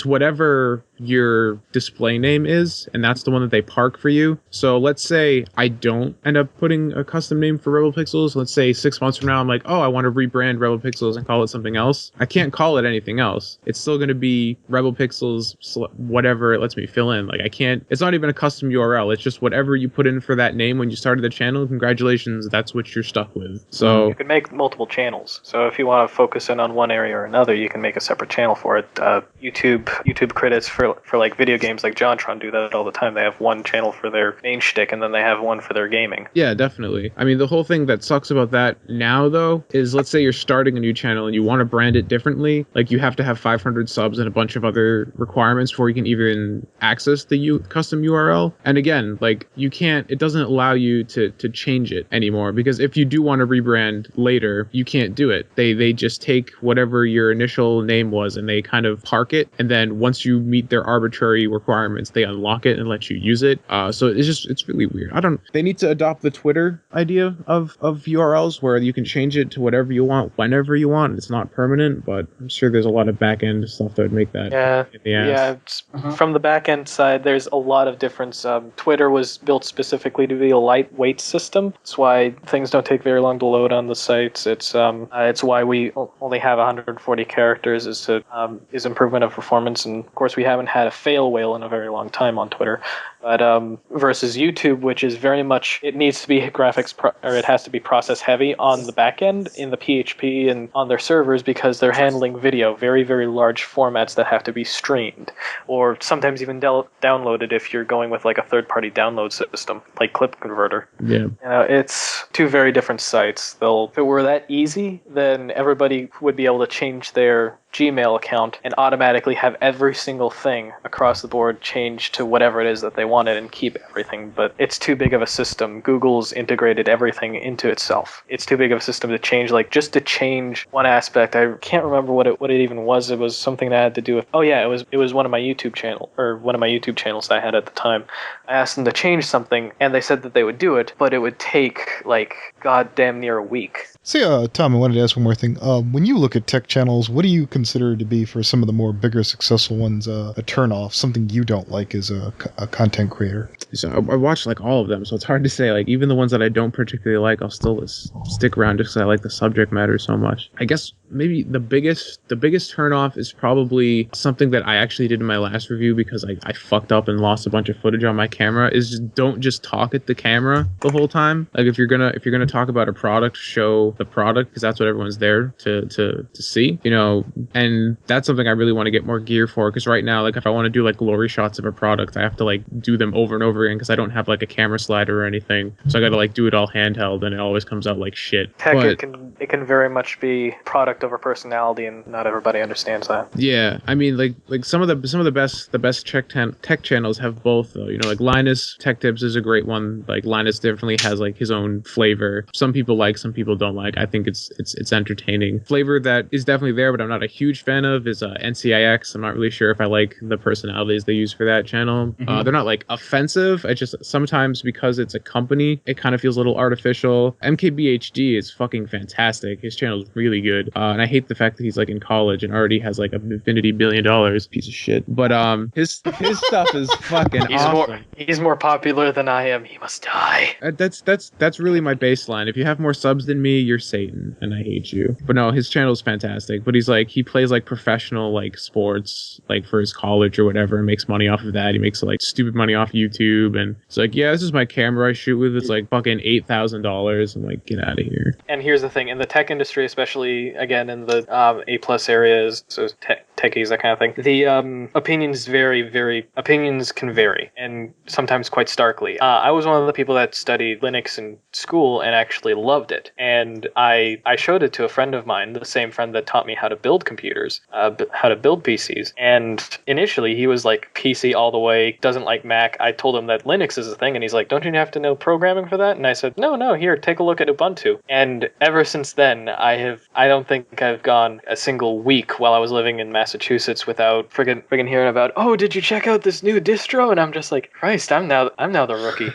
whatever your display name is, and that's the one that they park for you. So let's say I don't end up putting a custom name for Rebel Pixels. Let's say 6 months from now I'm like, oh, I want to rebrand Rebel Pixels and call it something else. I can't call it anything else. It's still going to be Rebel Pixels, whatever it lets me fill in. Like, I can't, it's not even a custom URL. It's just whatever you put in for that name when you started the channel. Congratulations, that's what you're stuck with. So you can make multiple channels. So if you want to focus in on one area or another, you can make a separate channel for it. YouTube credits for like video games like JonTron do that all the time. They have one channel for their main shtick, and then they have one for their gaming. Yeah, definitely. I mean, the whole thing that sucks about that now, though, is let's say you're starting a new channel and you want to brand it differently. Like, you have to have 500 subs and a bunch of other requirements before you can even access the custom URL. And again, like, you can't, it doesn't allow you to change it anymore, because if you do want to rebrand later, you can't do it. They just take whatever your initial name was and they kind of park it, and then once you meet their arbitrary requirements, they unlock it and let you use it. So it's really weird. They need to adopt the Twitter idea of URLs where you can change it to whatever you want whenever you want. It's not permanent, but I'm sure there's a lot of back end stuff that would make that. From the back end side, there's a lot of difference. Twitter was built specifically to be a lightweight system. That's why things don't take very long to load on the sites. It's why we only have 140 characters is improvement of performance, and of course we haven't had a fail whale in a very long time on Twitter. But versus YouTube, which is very much, it needs to be it has to be process heavy on the back end in the PHP and on their servers, because they're handling video, very, very large formats that have to be streamed, or sometimes even downloaded if you're going with like a third-party download system, like Clip Converter. Yeah. It's two very different sites. If it were that easy, then everybody would be able to change their Gmail account and automatically have every single thing across the board change to whatever it is that they wanted and keep everything. But it's too big of a system. Google's integrated everything into itself. It's too big of a system to change. Like, just to change one aspect, I can't remember what it even was. It was something that had to do with, it was one of my YouTube channels that I had at the time. I asked them to change something, and they said that they would do it, but it would take like goddamn near a week. Say, Tom, I wanted to ask one more thing. When you look at tech channels, what do you consider to be, for some of the more bigger, successful ones, a turn-off, something you don't like as a content creator? So I watch like all of them, so it's hard to say. Like, even the ones that I don't particularly like, I'll still stick around just because I like the subject matter so much. I guess maybe the biggest turn-off is probably something that I actually did in my last review, because I fucked up and lost a bunch of footage on my camera, is don't just talk at the camera the whole time. Like, if you're gonna talk about a product, show the product, because that's what everyone's there to see, you know. And that's something I really want to get more gear for, because right now, like, if I want to do like glory shots of a product, I have to like do them over and over again, because I don't have like a camera slider or anything, so I gotta like do it all handheld, and it always comes out like shit. It can very much be product over personality, and not everybody understands that. Yeah, I mean, like some of the best tech channels have both, though. You know, like Linus Tech Tips is a great one. Like, Linus definitely has like his own flavor. Some people like, some people don't like. I think it's entertaining. Flavor that is definitely there, but I'm not a huge fan of, is NCIX. I'm not really sure if I like the personalities they use for that channel. Mm-hmm. They're not like offensive. I just, sometimes, because it's a company, it kind of feels a little artificial. MKBHD is fucking fantastic. His channel is really good. And I hate the fact that he's like in college and already has like an infinity $1 billion. Piece of shit. But his stuff is fucking awesome. He's more popular than I am. He must die. That's really my baseline. If you have more subs than me, you're Satan, and I hate you. But no, his channel is fantastic. But he plays like professional like sports, like for his college or whatever, and makes money off of that. He makes like stupid money off YouTube, and it's like, yeah, this is my camera I shoot with. It's like fucking $8,000. I'm like, get out of here. And here's the thing: in the tech industry, especially again in the A+ areas, so techies, that kind of thing, the opinions can vary, and sometimes quite starkly. I was one of the people that studied Linux in school and actually loved it, and I showed it to a friend of mine, the same friend that taught me how to build computers, how to build PCs. And initially he was like PC all the way, doesn't like Mac. I told him that Linux is a thing, and he's like, don't you have to know programming for that? And I said, no, here, take a look at Ubuntu. And ever since then, I don't think I've gone a single week while I was living in Massachusetts without friggin' hearing about, oh, did you check out this new distro? And I'm just like, Christ, I'm now the rookie.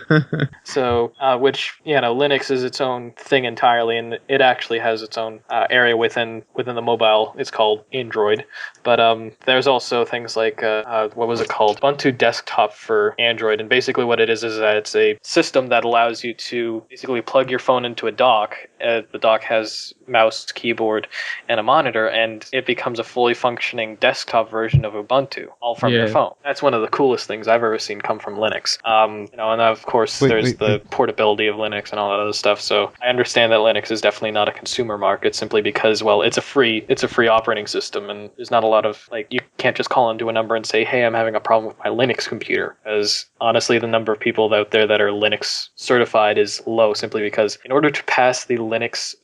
So, which, you know, Linux is its own thing entirely, and it actually has its own area within the mobile. It's called Android. But there's also things like, what was it called? Ubuntu Desktop for Android. And basically what it is that it's a system that allows you to basically plug your phone into a dock the dock has mouse, keyboard, and a monitor, and it becomes a fully functioning desktop version of Ubuntu, all from your phone. That's one of the coolest things I've ever seen come from Linux. And of course there's the portability of Linux and all that other stuff. So I understand that Linux is definitely not a consumer market, simply because, well, it's a free operating system, and there's not a lot of, like, you can't just call into a number and say, hey, I'm having a problem with my Linux computer, as honestly the number of people out there that are Linux certified is low, simply because in order to pass the Linux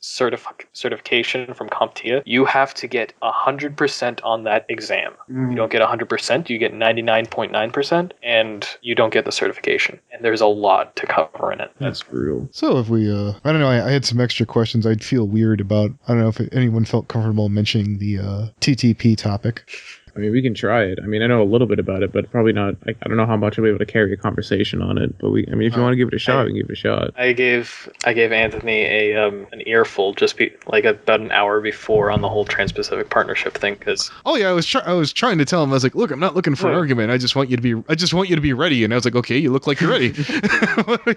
certification from CompTIA, you have to get 100% on that exam. You don't get 100%, you get 99.9%, and you don't get the certification. And there's a lot to cover in it. That's brutal. So if we, I don't know, I had some extra questions. I'd feel weird about, I don't know if anyone felt comfortable mentioning the TTP topic. I mean, we can try it. I mean, I know a little bit about it, but probably not. I don't know how much I'll be able to carry a conversation on it. But if you want to give it a shot, we can give it a shot. I gave Anthony an earful about an hour before on the whole Trans-Pacific Partnership thing. I was trying to tell him, I was like, look, I'm not looking for an argument. I just want you to be ready. And I was like, okay, you look like you're ready.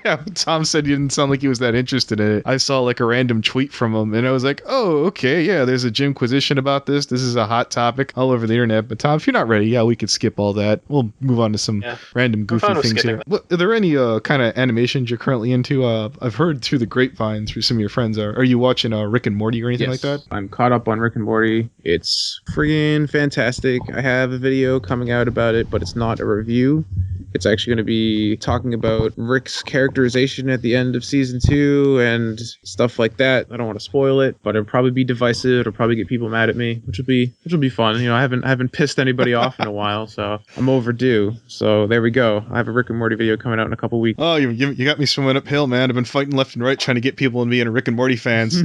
Yeah, Tom said you didn't sound like he was that interested in it. I saw like a random tweet from him, and I was like, oh, okay, yeah, there's a Jimquisition about this. This is a hot topic all over the internet. But Tom, if you're not ready, yeah, we could skip all that. We'll move on to some random goofy things here. Are there any kind of animations you're currently into? I've heard through the grapevine through some of your friends. Are you watching Rick and Morty or anything like that? I'm caught up on Rick and Morty. It's friggin' fantastic. I have a video coming out about it, but it's not a review. It's actually going to be talking about Rick's characterization at the end of season 2 and stuff like that. I don't want to spoil it, but it'll probably be divisive. It'll probably get people mad at me, which will be fun. You know, I haven't pissed anybody off in a while, so I'm overdue. So there we go. I have a Rick and Morty video coming out in a couple weeks. Oh, you got me swimming uphill, man. I've been fighting left and right trying to get people in being Rick and Morty fans.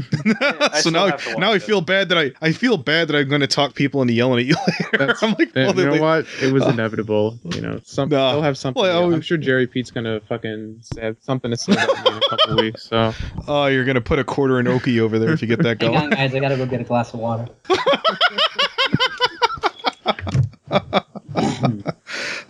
So now I feel bad that I'm going to talk people into yelling at you later. I'm like, you know what? It was inevitable. You know, they'll have something. Well, I'm sure Jerry Pete's gonna fucking have something to say about me in a couple weeks. So. Oh, you're gonna put a quarter in Okie over there if you get that going. Hang on, guys. I gotta go get a glass of water.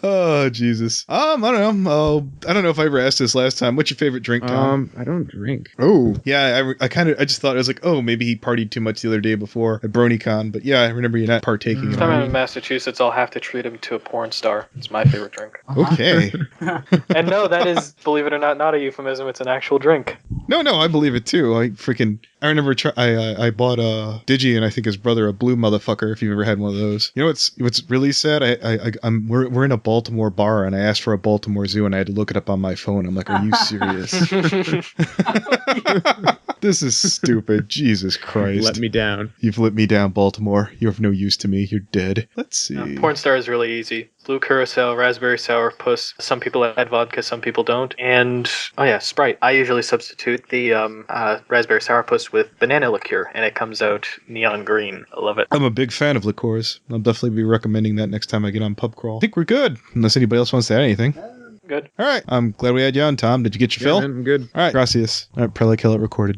Oh, Jesus. I don't know. I don't know if I ever asked this last time. What's your favorite drink, Tom? I don't drink. Oh, yeah. I just thought, I was like, oh, maybe he partied too much the other day before at BronyCon. But yeah, I remember you not partaking. Next time I'm in Massachusetts, I'll have to treat him to a porn star. It's my favorite drink. Okay. And no, that is, believe it or not a euphemism. It's an actual drink. No, I believe it too. I remember I bought Digi and I think his brother a blue motherfucker. If you've ever had one of those, you know what's really sad? We're in a Baltimore bar and I asked for a Baltimore Zoo and I had to look it up on my phone. I'm like, are you serious? This is stupid. Jesus Christ! Let me down. You've let me down, Baltimore. You have no use to me. You're dead. Let's see. Porn star is really easy. Blue curacao, raspberry sourpuss. Some people add vodka, some people don't. And, Sprite. I usually substitute the raspberry sourpuss with banana liqueur, and it comes out neon green. I love it. I'm a big fan of liqueurs. I'll definitely be recommending that next time I get on Pub Crawl. I think we're good, unless anybody else wants to add anything. Good. All right. I'm glad we had you on, Tom. Did you get your fill? Man, I'm good. All right. Gracias. All right. Probably kill it recorded.